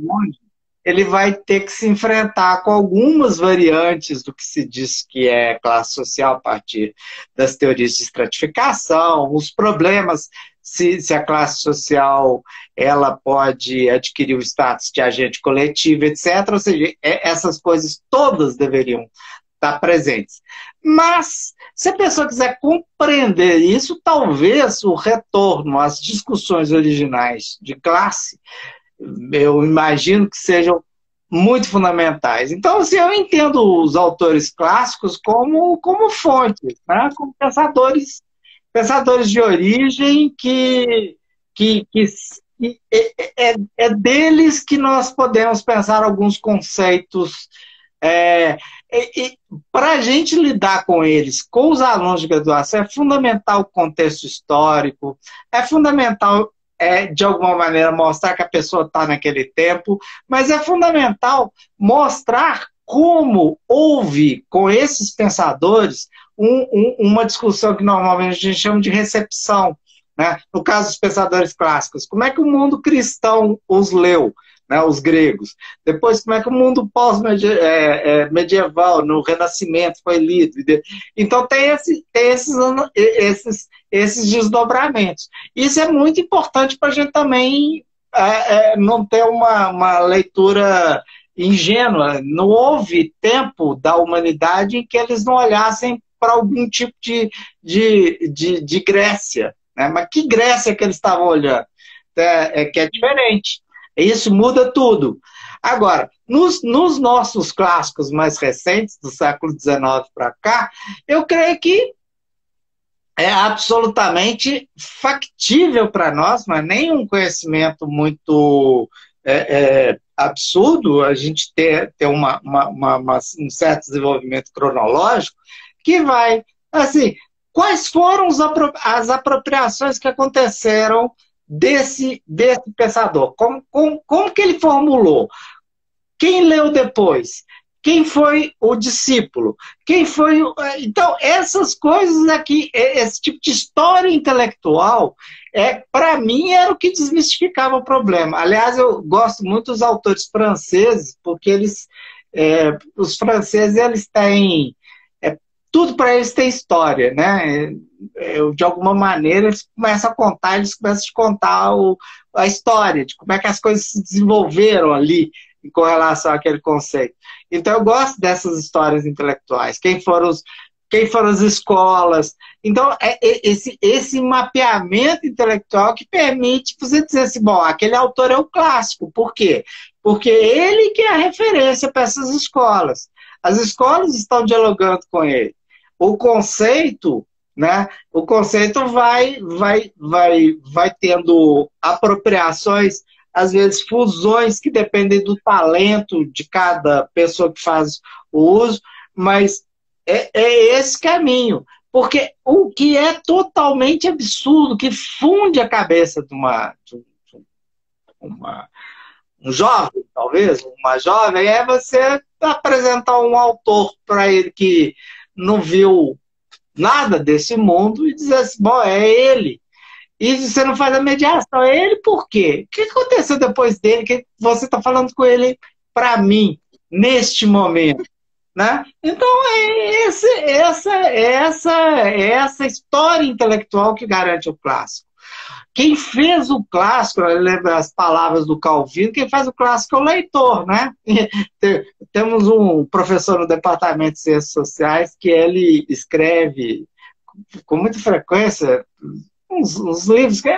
Speaker 3: ele vai ter que se enfrentar com algumas variantes do que se diz que é classe social a partir das teorias de estratificação, os problemas se a classe social ela pode adquirir o status de agente coletivo, etc. Ou seja, essas coisas todas deveriam estar presentes. Mas, se a pessoa quiser compreender isso, talvez o retorno às discussões originais de classe, eu imagino que sejam muito fundamentais. Então, assim, eu entendo os autores clássicos como fontes, né? Como pensadores de origem que é deles que nós podemos pensar alguns conceitos Para a gente lidar com eles, com os alunos de graduação, é fundamental o contexto histórico, é fundamental, de alguma maneira, mostrar que a pessoa está naquele tempo, mas é fundamental mostrar como houve, com esses pensadores, uma discussão que normalmente a gente chama de recepção, né? No caso dos pensadores clássicos, como é que o mundo cristão os leu? Né, os gregos. Depois, como é que o mundo pós-medieval, no Renascimento, foi lido. Então, tem esses desdobramentos. Isso é muito importante para a gente também não ter uma leitura ingênua. Não houve tempo da humanidade em que eles não olhassem para algum tipo de Grécia. Né? Mas que Grécia que eles estavam olhando? Que é diferente. Isso muda tudo. Agora, nos nossos clássicos mais recentes, do século XIX para cá, eu creio que é absolutamente factível para nós, mas nem um conhecimento muito absurdo, a gente ter um certo desenvolvimento cronológico, que vai, assim, quais foram as apropriações que aconteceram desse pensador? Como que ele formulou? Quem leu depois? Quem foi o discípulo? Quem foi Então, essas coisas aqui, esse tipo de história intelectual, para mim, era o que desmistificava o problema. Aliás, eu gosto muito dos autores franceses, porque os franceses, eles têm... tudo para eles tem história, né? De alguma maneira, eles começam a contar a história, de como é que as coisas se desenvolveram ali com relação àquele conceito. Então, eu gosto dessas histórias intelectuais. Quem foram as escolas. Então, esse mapeamento intelectual que permite você dizer assim, bom, aquele autor é o clássico. Por quê? Porque ele que é a referência para essas escolas. As escolas estão dialogando com ele. O conceito, né? O conceito vai tendo apropriações, às vezes fusões que dependem do talento de cada pessoa que faz o uso, mas é esse caminho. Porque o que é totalmente absurdo, que funde a cabeça de um jovem, talvez, uma jovem, é você apresentar um autor para ele que não viu nada desse mundo e dizer assim, bom, é ele. E você não faz a mediação. É ele por quê? O que aconteceu depois dele que você está falando com ele para mim, neste momento? Né? Então, essa história intelectual que garante o clássico. Quem fez o clássico, lembra as palavras do Calvino, quem faz o clássico é o leitor, né? Temos um professor no departamento de Ciências Sociais que ele escreve com muita frequência uns livros que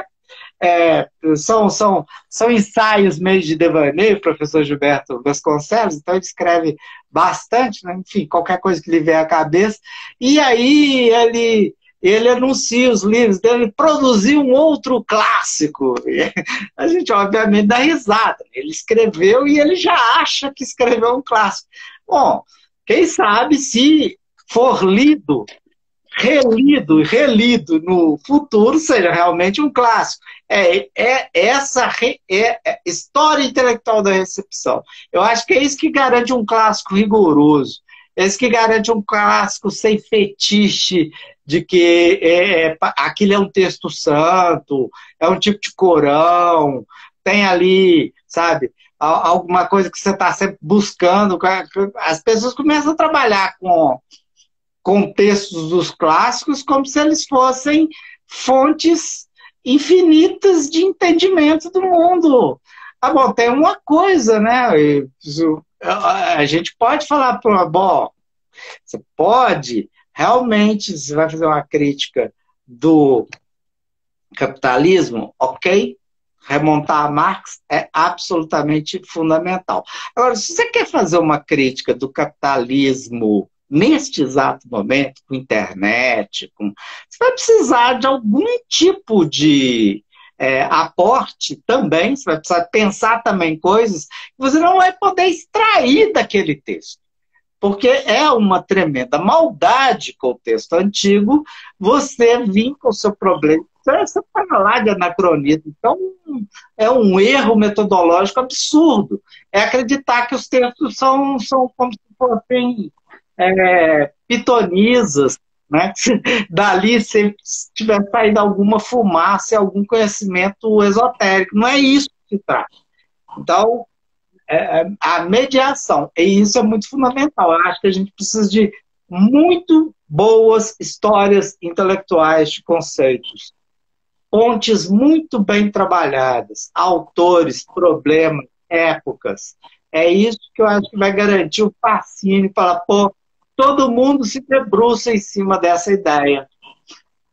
Speaker 3: são ensaios meio de devaneio, o professor Gilberto Vasconcelos, então ele escreve bastante, né? Enfim, qualquer coisa que lhe vier à cabeça, e aí ele anuncia os livros dele, produziu um outro clássico. E a gente, obviamente, dá risada. Ele escreveu e ele já acha que escreveu um clássico. Bom, quem sabe se for lido, relido no futuro, seja realmente um clássico. Essa história intelectual da recepção. Eu acho que é isso que garante um clássico rigoroso. É isso que garante um clássico sem fetiche de que aquilo é um texto santo, é um tipo de Corão, tem ali, sabe, alguma coisa que você está sempre buscando. As pessoas começam a trabalhar com textos dos clássicos como se eles fossem fontes infinitas de entendimento do mundo. Ah, bom, tem uma coisa, né? A gente pode falar, bom, você pode, realmente, você vai fazer uma crítica do capitalismo, ok? Remontar a Marx é absolutamente fundamental. Agora, se você quer fazer uma crítica do capitalismo neste exato momento, com internet, você vai precisar de algum tipo de aporte também, você vai precisar pensar também coisas que você não vai poder extrair daquele texto. porque é uma tremenda maldade com o texto antigo você vir com o seu problema. Você fala lá de anacronismo. Então, é um erro metodológico absurdo. É acreditar que os textos são como se fossem pitonisas, né? Dali se tiver saído alguma fumaça, algum conhecimento esotérico. Não é isso que se trata. Então, a mediação, e isso é muito fundamental. Eu acho que a gente precisa de muito boas histórias intelectuais de conceitos, pontes muito bem trabalhadas, autores, problemas, épocas. É isso que eu acho que vai garantir o fascínio, falar, pô, todo mundo se debruça em cima dessa ideia.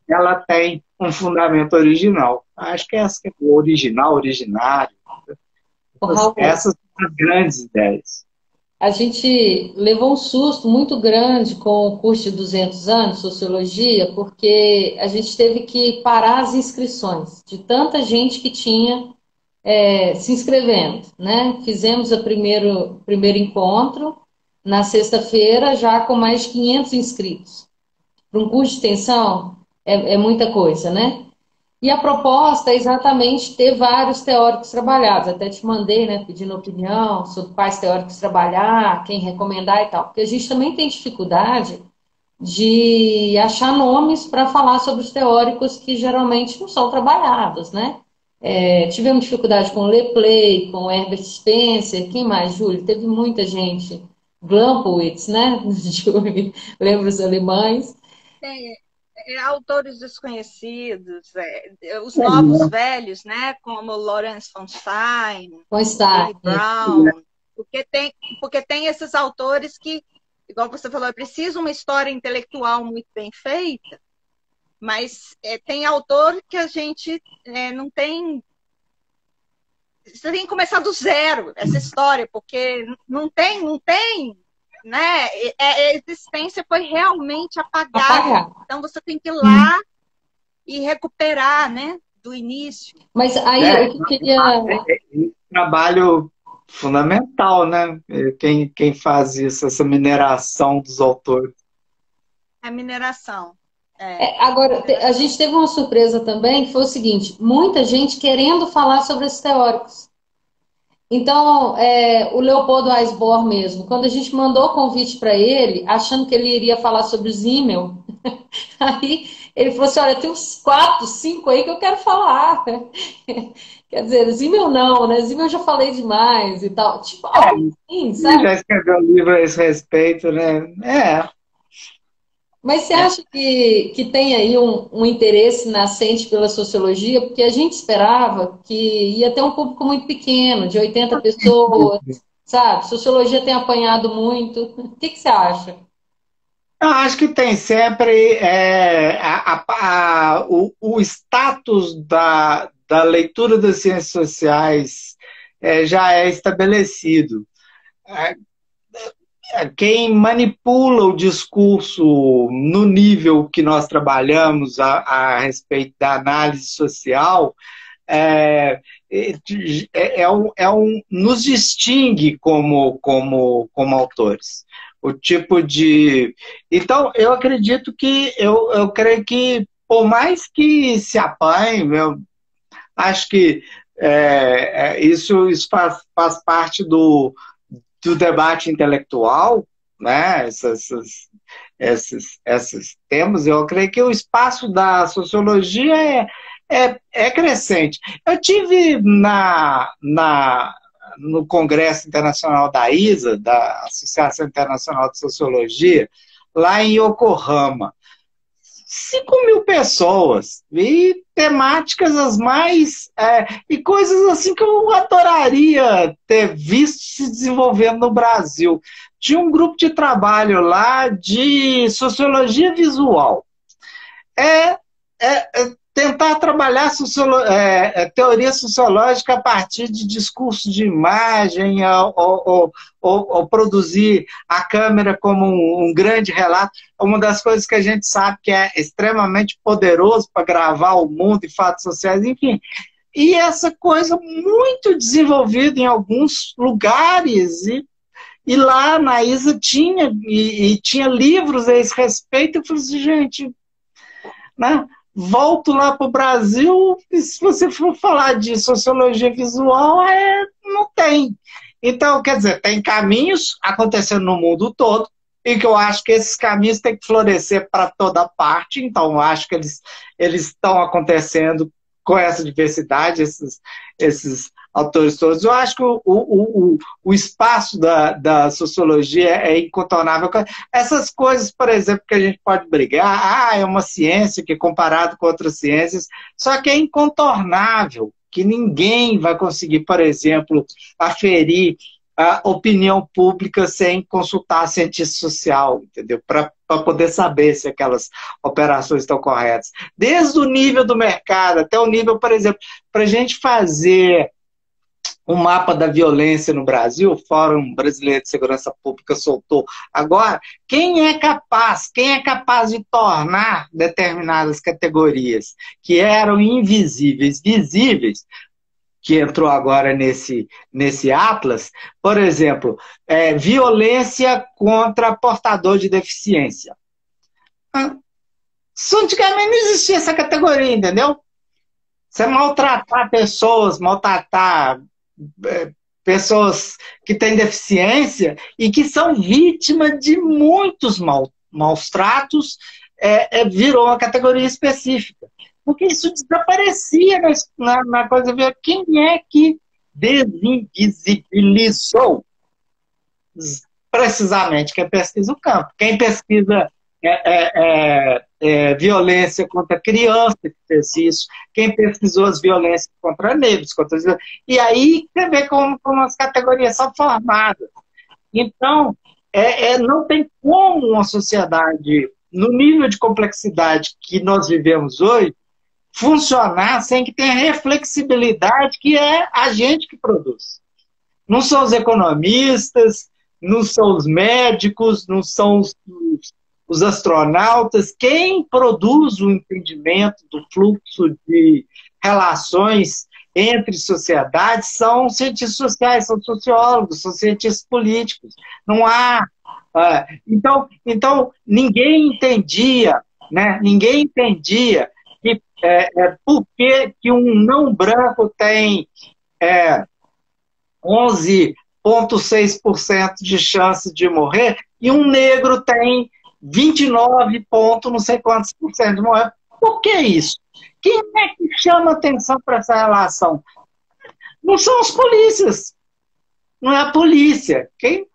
Speaker 3: Ela tem um fundamento original. Acho que essa que é o original, originário. Essas são as grandes ideias.
Speaker 1: A gente levou um susto muito grande com o curso de 200 anos, Sociologia, porque a gente teve que parar as inscrições de tanta gente que tinha se inscrevendo, né? Fizemos o primeiro encontro na sexta-feira, já com mais de 500 inscritos. Para um curso de extensão, é muita coisa, né? E a proposta é exatamente ter vários teóricos trabalhados. Até te mandei, né, pedindo opinião sobre quais teóricos trabalhar, quem recomendar e tal. Porque a gente também tem dificuldade de achar nomes para falar sobre os teóricos que geralmente não são trabalhados, né? Tivemos dificuldade com Leplay, com Herbert Spencer, quem mais, Júlio? Teve muita gente. Glamowitz, né? Lembra os alemães?
Speaker 2: Autores desconhecidos, os novos velhos, né, como Lawrence von Stein, David Brown, porque tem esses autores que, igual você falou, é preciso uma história intelectual muito bem feita, mas tem autor que a gente não tem. Você tem que começar do zero essa história, porque não tem. Né? A existência foi realmente apagada. Então você tem que ir lá e recuperar, né? Do início.
Speaker 1: Mas aí eu queria.
Speaker 3: Um trabalho fundamental, né? Quem faz isso, essa mineração dos autores.
Speaker 2: A mineração.
Speaker 1: Agora, a gente teve uma surpresa também, que foi o seguinte: muita gente querendo falar sobre esses teóricos. Então, o Leopoldo Eisbohr mesmo, quando a gente mandou o convite para ele, achando que ele iria falar sobre o Zimmel, aí ele falou assim, olha, tem uns 4, 5 aí que eu quero falar. Quer dizer, Zimmel não, né? Zimmel eu já falei demais e tal. Tipo, assim, sabe?
Speaker 3: Já escreveu um livro a esse respeito, né?
Speaker 1: Mas você acha que tem aí um interesse nascente pela sociologia? Porque a gente esperava que ia ter um público muito pequeno, de 80 pessoas, sabe? Sociologia tem apanhado muito. O que você acha?
Speaker 3: Eu acho que tem sempre o status da leitura das ciências sociais já é estabelecido. Quem manipula o discurso no nível que nós trabalhamos a respeito da análise social nos distingue como autores. O tipo de... Então, eu acredito que, eu creio que, por mais que se apanhe, eu acho que isso faz parte do debate intelectual, né? Esses temas, eu creio que o espaço da sociologia é crescente. Eu tive no Congresso Internacional da ISA, da Associação Internacional de Sociologia, lá em Yokohama. 5.000 pessoas, e temáticas as mais... e coisas assim que eu adoraria ter visto se desenvolvendo no Brasil. Tinha um grupo de trabalho lá de sociologia visual. Tentar trabalhar teoria sociológica a partir de discurso de imagem, ou produzir a câmera como um grande relato. Uma das coisas que a gente sabe que é extremamente poderoso para gravar o mundo e fatos sociais, enfim. E essa coisa muito desenvolvida em alguns lugares, E lá na ISA tinha, e tinha livros a esse respeito. Eu falei assim, gente, né? Volto lá para o Brasil, e se você for falar de sociologia visual, não tem. Então, quer dizer, tem caminhos acontecendo no mundo todo, e que eu acho que esses caminhos têm que florescer para toda parte. Então, eu acho que eles estão acontecendo com essa diversidade, esses autores todos. Eu acho que o espaço da sociologia é incontornável. Essas coisas, por exemplo, que a gente pode brigar, é uma ciência que comparado com outras ciências, só que é incontornável, que ninguém vai conseguir, por exemplo, aferir a opinião pública sem consultar cientista social, entendeu? Para poder saber se aquelas operações estão corretas. Desde o nível do mercado até o nível, por exemplo, para a gente fazer um mapa da violência no Brasil, o Fórum Brasileiro de Segurança Pública soltou agora, quem é capaz de tornar determinadas categorias que eram invisíveis, visíveis, que entrou agora nesse Atlas, por exemplo, violência contra portador de deficiência. Antigamente não existia essa categoria, entendeu? Você maltratar pessoas, pessoas que têm deficiência e que são vítimas de muitos maus tratos, virou uma categoria específica. Porque isso desaparecia na coisa. Quem é que desinvisibilizou? Precisamente quem pesquisa o campo. Quem pesquisa violência contra criança que fez isso. Quem pesquisou as violências contra negros. E aí você vê como as categorias são formadas. Então, não tem como uma sociedade, no nível de complexidade que nós vivemos hoje, funcionar sem que tenha reflexibilidade, que é a gente que produz. Não são os economistas, não são os médicos, não são os astronautas. Quem produz o entendimento do fluxo de relações entre sociedades são cientistas sociais, são sociólogos, são cientistas políticos. Não há... Então, ninguém entendia, né? Ninguém entendia por que um não branco tem 11,6% de chance de morrer e um negro tem 29 ponto não sei quantos por cento de morrer. Por que isso? Quem é que chama atenção para essa relação? Não são os polícias. Não é a polícia. Quem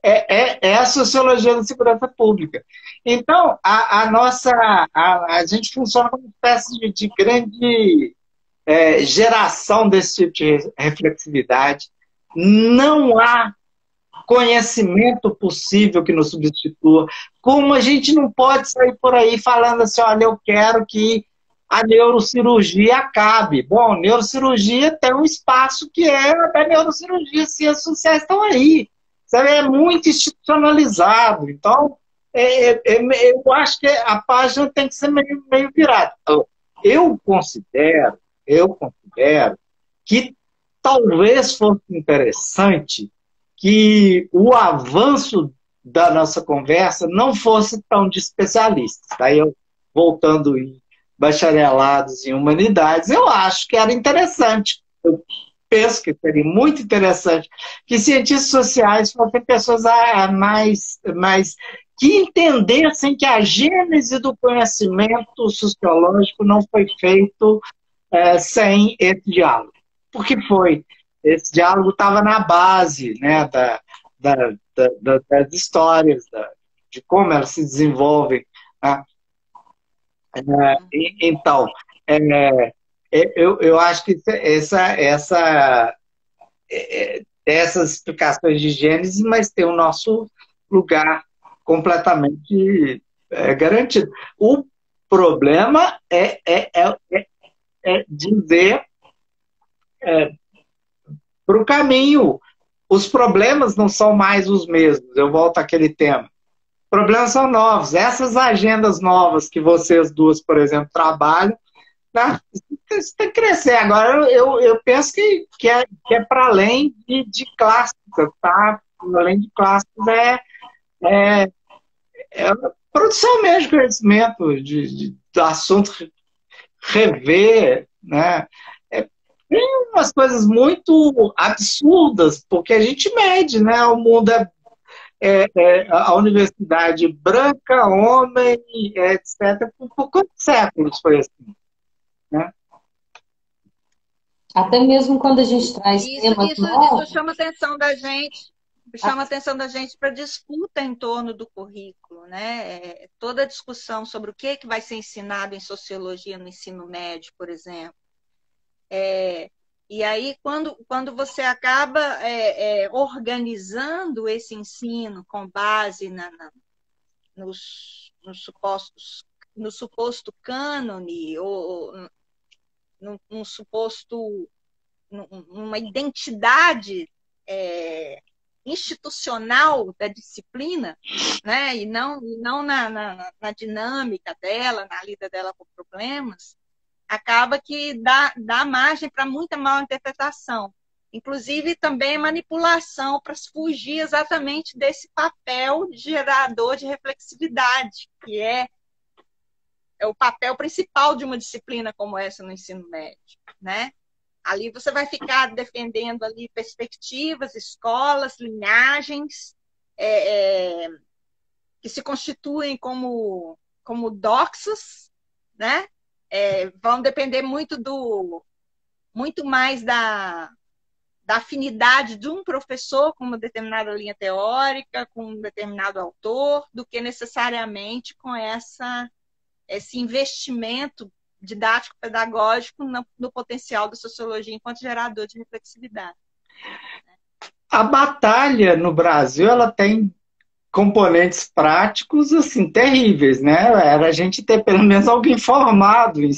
Speaker 3: é a sociologia da segurança pública. Então, a gente funciona como uma espécie de grande geração desse tipo de reflexividade. Não há conhecimento possível que nos substitua. Como a gente não pode sair por aí falando assim, olha, eu quero que a neurocirurgia acabe. Bom, neurocirurgia tem um espaço que é a neurocirurgia, ciências sociais estão aí. É muito institucionalizado. Então, eu acho que a página tem que ser meio virada. Eu considero que talvez fosse interessante que o avanço da nossa conversa não fosse tão de especialistas. Daí eu, voltando em bacharelados em humanidades, eu acho que era interessante. Eu penso que seria muito interessante que cientistas sociais fossem pessoas mais que entendessem que a gênese do conhecimento sociológico não foi feito sem esse diálogo. Porque esse diálogo estava na base, né, das histórias, de como elas se desenvolvem. Né? Então, eu acho que essas explicações de gênese, mas tem o nosso lugar completamente garantido. O problema é dizer para o caminho. Os problemas não são mais os mesmos. Eu volto àquele tema. Os problemas são novos. Essas agendas novas que vocês duas, por exemplo, trabalham, né? Isso tem que crescer. Agora, eu penso que é para além de clássica, tá? além de clássicos, é, é produção mesmo de conhecimento, do assunto, rever, né? Tem umas coisas muito absurdas, porque a gente mede, né? O mundo a universidade branca, homem, etc. Por quantos séculos foi assim, né?
Speaker 1: Até mesmo quando a gente traz temas
Speaker 2: Isso
Speaker 1: novos.
Speaker 2: chama a atenção da gente, para a disputa em torno do currículo, né? Toda a discussão sobre o que vai ser ensinado em sociologia no ensino médio, por exemplo. E aí, quando você acaba organizando esse ensino com base no suposto cânone, ou numa identidade institucional da disciplina, né? E não na dinâmica dela, na lida dela com problemas, acaba que dá margem para muita mal interpretação. Inclusive, também manipulação para fugir exatamente desse papel de gerador de reflexividade, que é o papel principal de uma disciplina como essa no ensino médio, né? Ali você vai ficar defendendo ali perspectivas, escolas, linhagens que se constituem como doxos, né? Vão depender muito mais da afinidade de um professor com uma determinada linha teórica, com um determinado autor, do que necessariamente com esse investimento didático-pedagógico no potencial da sociologia enquanto gerador de reflexividade.
Speaker 3: A batalha no Brasil, ela tem componentes práticos, assim, terríveis, né? Era a gente ter pelo menos alguém formado em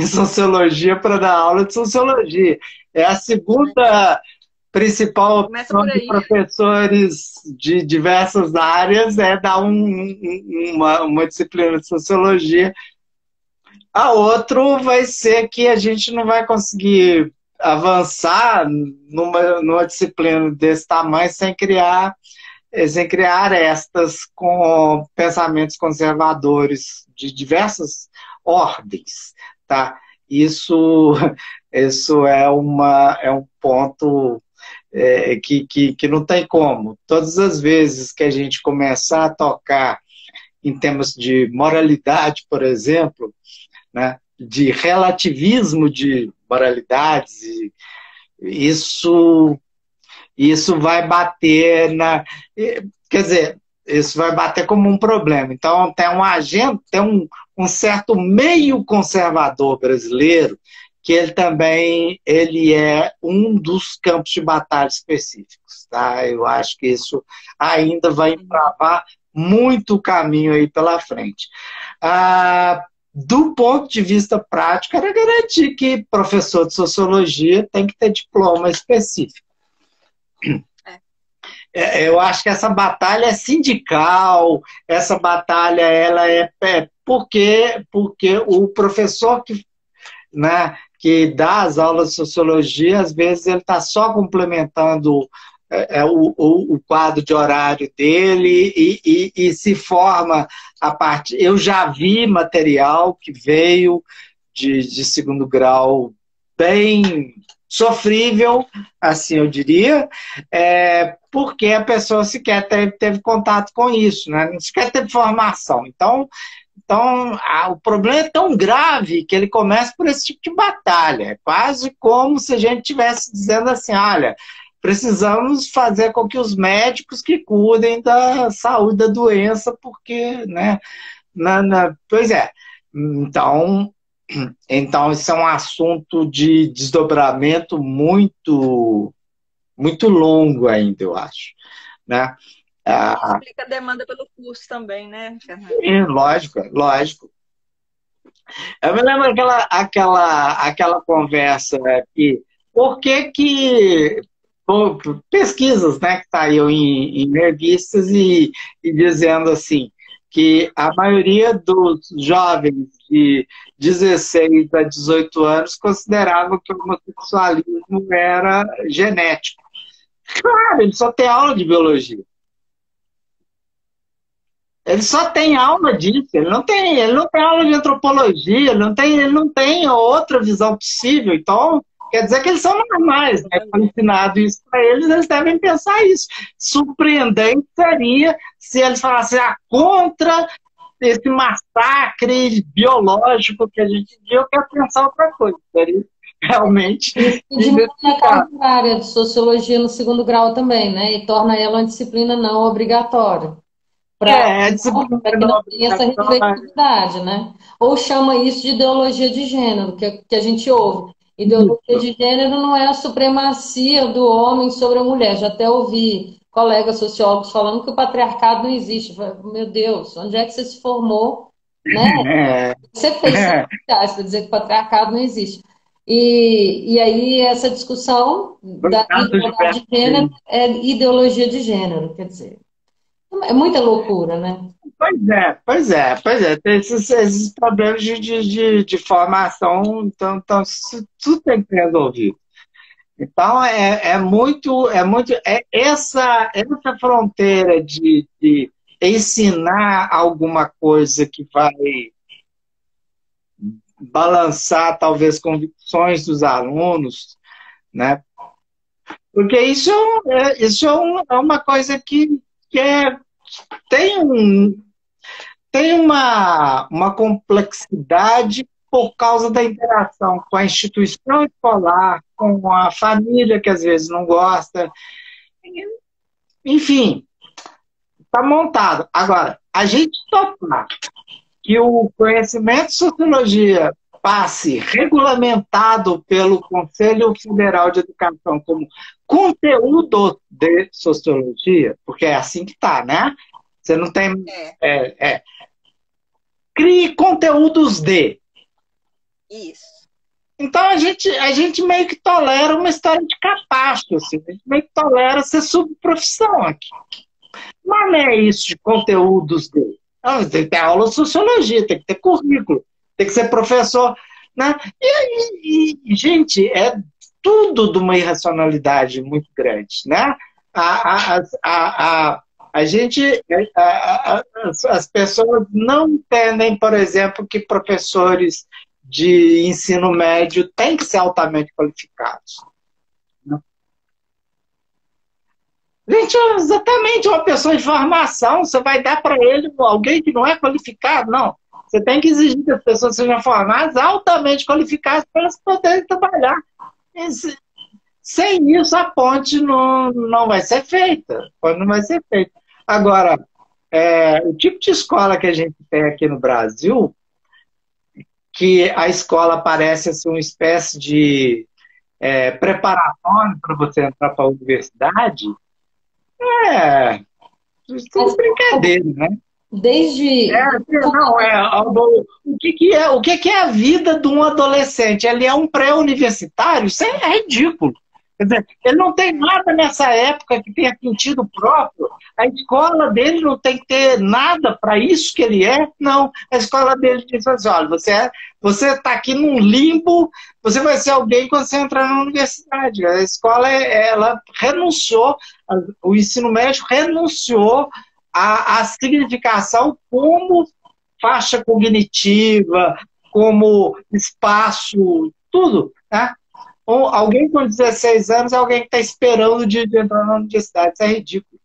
Speaker 3: sociologia para dar aula de sociologia. É a segunda principal opção de professores de diversas áreas dar uma disciplina de sociologia. A outra vai ser que a gente não vai conseguir avançar numa disciplina desse tamanho sem criar arestas com pensamentos conservadores de diversas ordens, tá? Isso é um ponto que não tem como. Todas as vezes que a gente começar a tocar em temas de moralidade, por exemplo, né, de relativismo de moralidades, isso vai bater quer dizer, isso vai bater como um problema. Então, tem um certo meio conservador brasileiro que ele é um dos campos de batalha específicos, tá? Eu acho que isso ainda vai entravar muito caminho aí pela frente. Do ponto de vista prático, era garantir que professor de sociologia tem que ter diploma específico. Eu acho que essa batalha é sindical, essa batalha ela porque o professor que dá as aulas de sociologia, às vezes ele está só complementando o quadro de horário dele e se forma a partir... Eu já vi material que veio de segundo grau bem sofrível, assim eu diria, porque a pessoa sequer teve contato com isso, né? Não sequer teve formação. Então o problema é tão grave que ele começa por esse tipo de batalha. É quase como se a gente estivesse dizendo assim, olha, precisamos fazer com que os médicos que cuidem da saúde da doença, porque, né? Pois é. Então, isso é um assunto de desdobramento muito, muito longo ainda, eu acho, né?
Speaker 2: Explica a demanda pelo curso também, né, Fernando?
Speaker 3: Lógico. Eu me lembro aquela conversa que por que pesquisas, né, que saíram em revistas e dizendo assim que a maioria dos jovens de 16 a 18 anos consideravam que o homossexualismo era genético. Claro, ele só tem aula de biologia. Ele só tem aula disso, ele não tem aula de antropologia, ele não tem outra visão possível. Então, quer dizer que eles são normais, né? Foi ensinado isso para eles, eles devem pensar isso. Surpreendente seria se eles falassem contra esse massacre biológico que a gente viu, eu quero pensar outra coisa. Seria realmente
Speaker 1: E diminui a carga horária de sociologia no segundo grau também, né? E torna ela uma disciplina não obrigatória. Para
Speaker 3: disciplina
Speaker 1: que não tenha essa reflexividade, né? Ou chama isso de ideologia de gênero, que a gente ouve. Ideologia de gênero não é a supremacia do homem sobre a mulher. Já até ouvi colegas sociólogos falando que o patriarcado não existe. Meu Deus, onde é que você se formou? Né? Você fez para dizer que o patriarcado não existe. E aí essa discussão da igualdade de gênero é ideologia de gênero, quer dizer. É muita loucura, né?
Speaker 3: Pois é. Tem esses problemas de formação, então tudo tem que ser resolvido. Então, essa fronteira de ensinar alguma coisa que vai balançar, talvez, convicções dos alunos, né? Porque é uma coisa que tem uma complexidade por causa da interação com a instituição escolar, com a família que às vezes não gosta. Enfim, está montado. Agora, a gente topar que o conhecimento de sociologia passe regulamentado pelo Conselho Federal de Educação como conteúdo de sociologia, porque é assim que está, né? Você não tem... Crie conteúdos de.
Speaker 2: Isso.
Speaker 3: Então a gente meio que tolera uma história de capacho, assim. A gente meio que tolera ser subprofissão aqui. Mas não é isso de conteúdos de. Não, tem que ter aula de sociologia, tem que ter currículo, tem que ser professor. Né? E, gente, é tudo de uma irracionalidade muito grande. Né? As pessoas não entendem, por exemplo, que professores de ensino médio têm que ser altamente qualificados. Gente, exatamente, uma pessoa de formação, você vai dar para ele alguém que não é qualificado? Não. Você tem que exigir que as pessoas sejam formadas, altamente qualificadas, para elas poderem trabalhar. Sem isso, a ponte não vai ser feita. Não vai ser feita. Agora, o tipo de escola que a gente tem aqui no Brasil, que a escola parece ser uma espécie de preparatório para você entrar para a universidade, tudo brincadeira, né?
Speaker 1: Desde...
Speaker 3: O que é a vida de um adolescente? Ele é um pré-universitário? Isso é ridículo. Quer dizer, ele não tem nada nessa época que tenha sentido próprio. A escola dele não tem que ter nada para isso que ele é. Não. A escola dele diz assim, olha, você está aqui num limbo, você vai ser alguém quando você entrar na universidade. A escola, ela renunciou, o ensino médio renunciou à significação como faixa cognitiva, como espaço, tudo, né? Alguém com 16 anos é alguém que está esperando de entrar na universidade. Isso é ridículo.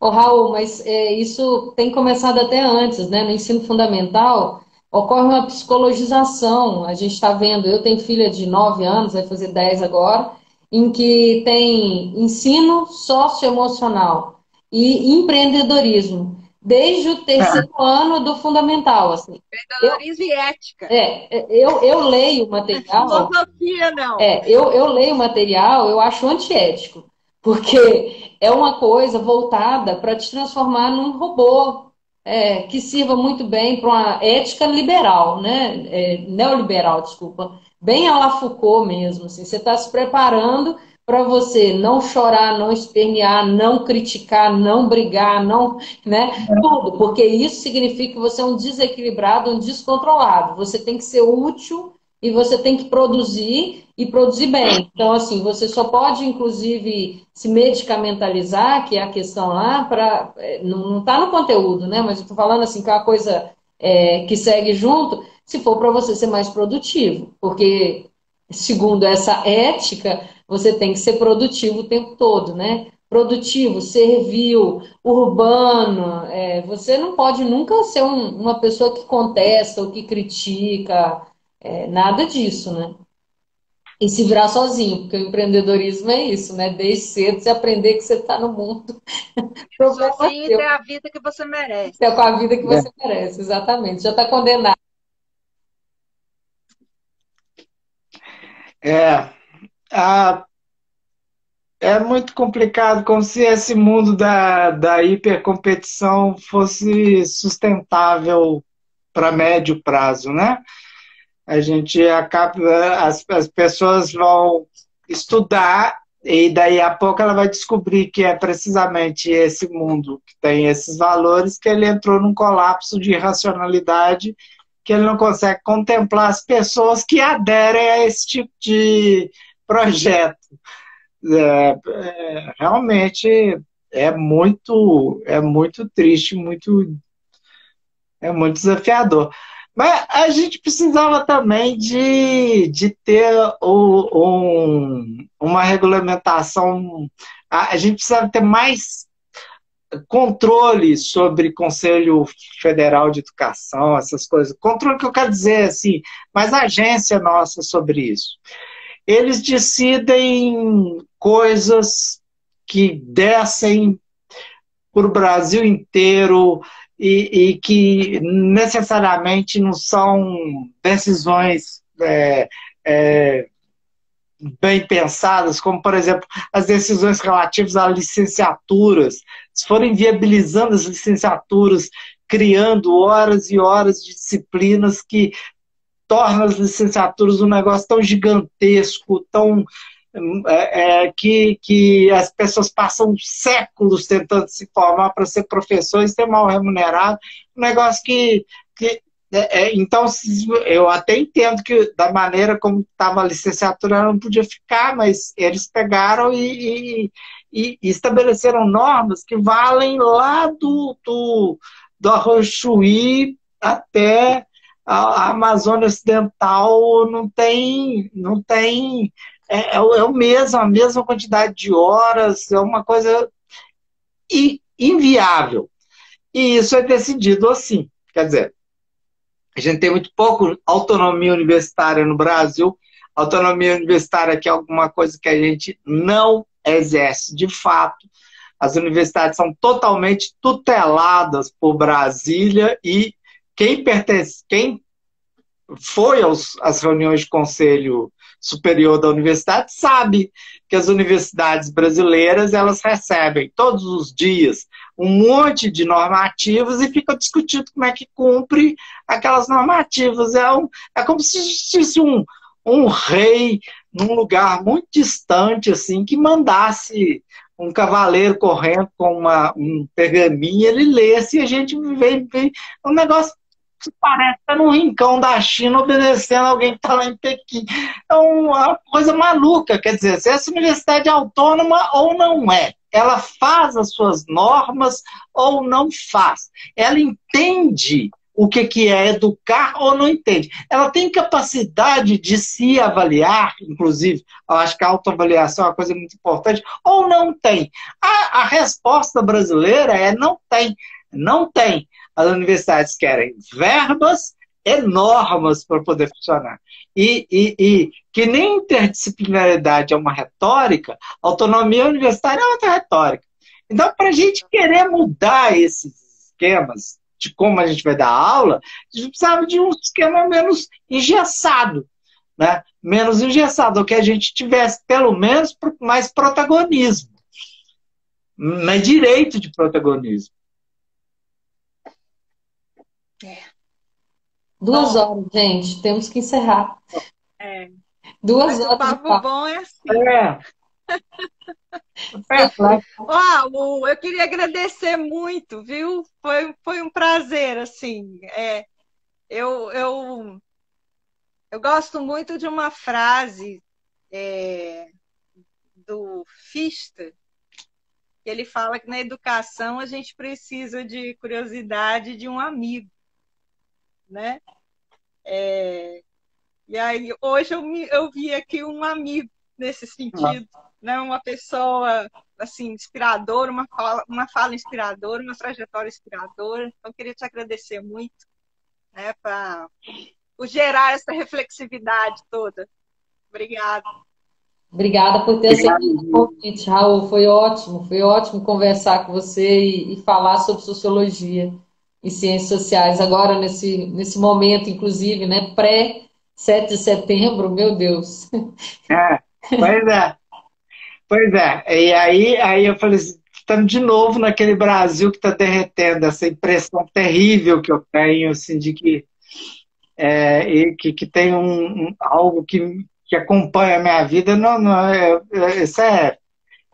Speaker 1: Raul, mas isso tem começado até antes, né? No ensino fundamental, ocorre uma psicologização. A gente está vendo, eu tenho filha de 9 anos, vai fazer 10 agora, em que tem ensino socioemocional e empreendedorismo. Desde o terceiro ano do fundamental, assim.
Speaker 2: Empreendedorismo e ética.
Speaker 1: Eu leio o material...
Speaker 2: Filosofia, não.
Speaker 1: Eu leio o material, eu acho antiético, porque é uma coisa voltada para te transformar num robô, que sirva muito bem para uma ética liberal, né? Neoliberal, desculpa. Bem à la Foucault mesmo. Assim. Você está se preparando para você não chorar, não espernear, não criticar, não brigar, não, né? Tudo, porque isso significa que você é um desequilibrado, um descontrolado. Você tem que ser útil e você tem que produzir e produzir bem. Então, assim, você só pode, inclusive, se medicamentalizar, que é a questão lá, não está no conteúdo, né? Mas eu estou falando assim, que é uma coisa que segue junto, se for para você ser mais produtivo, porque, segundo essa ética, você tem que ser produtivo o tempo todo, né? Produtivo, servil, urbano, você não pode nunca ser uma pessoa que contesta ou que critica, nada disso, né? E se virar sozinho, porque o empreendedorismo é isso, né? Desde cedo você aprender que você está no mundo, problema
Speaker 2: Sozinho e ter
Speaker 1: seu,
Speaker 2: a vida que você merece.
Speaker 1: é com a vida que você merece, exatamente. Já está condenado.
Speaker 3: É, a, é muito complicado, como se esse mundo da hipercompetição fosse sustentável para médio prazo, né? A gente acaba, as pessoas vão estudar e daí a pouco ela vai descobrir que é precisamente esse mundo que tem esses valores que ele entrou num colapso de irracionalidade, que ele não consegue contemplar as pessoas que aderem a esse tipo de projeto. Realmente é muito triste, é muito desafiador. Mas a gente precisava também de ter uma regulamentação, a gente precisava ter mais controle sobre Conselho Federal de Educação, essas coisas. Controle que eu quero dizer, assim, mas agência nossa sobre isso. Eles decidem coisas que descem para o Brasil inteiro e que necessariamente não são decisões é, bem pensadas, como, por exemplo, as decisões relativas a licenciaturas, se forem viabilizando as licenciaturas, criando horas e horas de disciplinas que torna as licenciaturas um negócio tão gigantesco, tão que as pessoas passam séculos tentando se formar para ser professor e ser mal remunerado, um negócio então, eu até entendo que da maneira como estava a licenciatura não podia ficar, mas eles pegaram e estabeleceram normas que valem lá do Arroio Chuí até a Amazônia Ocidental, não tem o mesmo, a mesma quantidade de horas, é uma coisa inviável. E isso é decidido assim. Quer dizer, a gente tem muito pouco autonomia universitária no Brasil. Autonomia universitária que é alguma coisa que a gente não exerce de fato. As universidades são totalmente tuteladas por Brasília e quem foi às reuniões de conselho superior da universidade sabe que as universidades brasileiras elas recebem todos os dias um monte de normativas e ficam discutindo como é que cumpre aquelas normativas. É como se existisse um rei num lugar muito distante assim que mandasse um cavaleiro correndo com um pergaminho, ele lesse e a gente vê um negócio que parece estar no rincão da China obedecendo alguém que está lá em Pequim. É uma coisa maluca, quer dizer, se essa universidade é autônoma ou não é, ela faz as suas normas ou não faz, ela entende o que é educar ou não entende. Ela tem capacidade de se avaliar, inclusive, eu acho que a autoavaliação é uma coisa muito importante, ou não tem. A resposta brasileira é não tem. Não tem. As universidades querem verbas enormes para poder funcionar. E que nem interdisciplinaridade é uma retórica, autonomia universitária é outra retórica. Então, para a gente querer mudar esses esquemas de como a gente vai dar aula, a gente precisava de um esquema menos engessado, né? Menos engessado, ou que a gente tivesse, pelo menos, mais protagonismo, mais direito de protagonismo.
Speaker 1: 2 horas, gente. Temos que encerrar.
Speaker 2: É.
Speaker 1: 2
Speaker 2: Mas o
Speaker 1: horas de
Speaker 2: papo
Speaker 1: papo.
Speaker 2: bom é assim. Eu queria agradecer muito, viu? Foi um prazer, assim. Eu gosto muito de uma frase do Fichte, ele fala que na educação a gente precisa de curiosidade de um amigo, né? E aí, hoje eu vi aqui um amigo nesse sentido, né? Uma pessoa assim, inspiradora, uma fala inspiradora, uma trajetória inspiradora. Então, eu queria te agradecer muito, né, por gerar essa reflexividade toda. Obrigada.
Speaker 1: Obrigada por ter aceitado o convite, Raul. Foi ótimo conversar com você e falar sobre sociologia e ciências sociais. Agora, nesse momento, inclusive, né, pré-7 de setembro, meu Deus.
Speaker 3: Pois é, pois é. E aí eu falei assim, estamos de novo naquele Brasil que está derretendo, essa impressão terrível que eu tenho, assim, de que tem algo que acompanha a minha vida. Não, não, isso é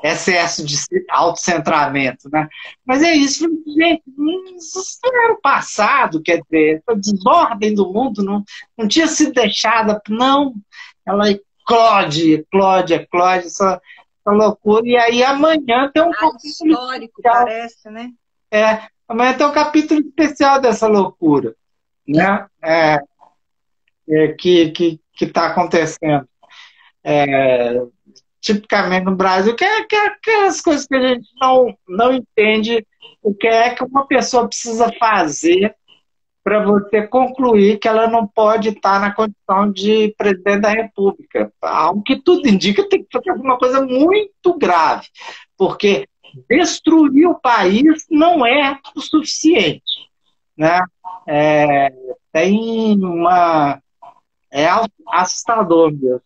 Speaker 3: excesso de autocentramento, né? Mas é isso, gente, isso era o passado, quer dizer, essa desordem do mundo não tinha sido deixada, não, ela eclode, essa loucura, e aí amanhã tem um capítulo
Speaker 2: histórico,
Speaker 3: especial,
Speaker 2: parece, né?
Speaker 3: Amanhã tem um capítulo especial dessa loucura, né? Que está acontecendo. Tipicamente no Brasil, que é aquelas coisas que a gente não entende o que é que uma pessoa precisa fazer para você concluir que ela não pode estar na condição de presidente da República. Algo que tudo indica tem que fazer alguma coisa muito grave, porque destruir o país não é o suficiente, né? Tem uma... É assustador mesmo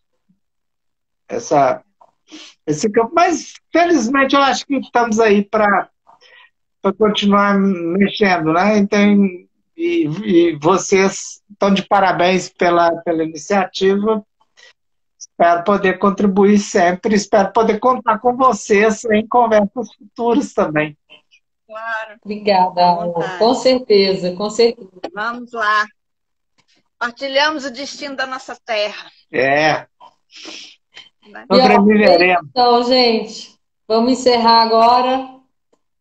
Speaker 3: esse campo, mas felizmente eu acho que estamos aí para continuar mexendo, né? Então, e vocês estão de parabéns pela iniciativa. Espero poder contribuir sempre, espero poder contar com vocês em conversas futuras também.
Speaker 2: Claro.
Speaker 1: Obrigada, com certeza, com certeza.
Speaker 2: Vamos lá. Partilhamos o destino da nossa terra.
Speaker 1: Então, gente, vamos encerrar agora.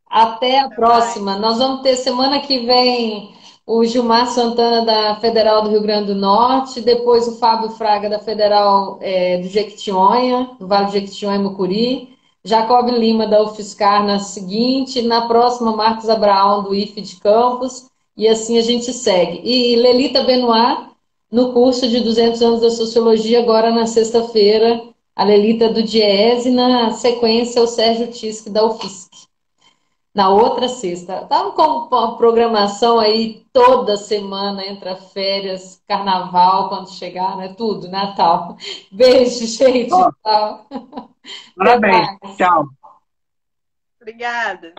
Speaker 1: Até a próxima. Nós vamos ter semana que vem o Gilmar Santana da Federal do Rio Grande do Norte, depois o Fábio Fraga da Federal do Jequitinhonha, do Vale do Jequitinhonha e Mucuri, Jacob Lima da UFSCar na seguinte, na próxima Marcos Abraão do IFE de Campos, e assim a gente segue. E Lelita Benoit no curso de 200 anos da Sociologia, agora na sexta-feira, a Lelita do Diese, e na sequência o Sérgio Tisque da UFSC. Na outra sexta. Estamos com uma programação aí toda semana, entre férias, carnaval, quando chegar, né? Tudo, Natal. Beijo, gente. Tchau.
Speaker 3: Parabéns. Tchau.
Speaker 2: Obrigada.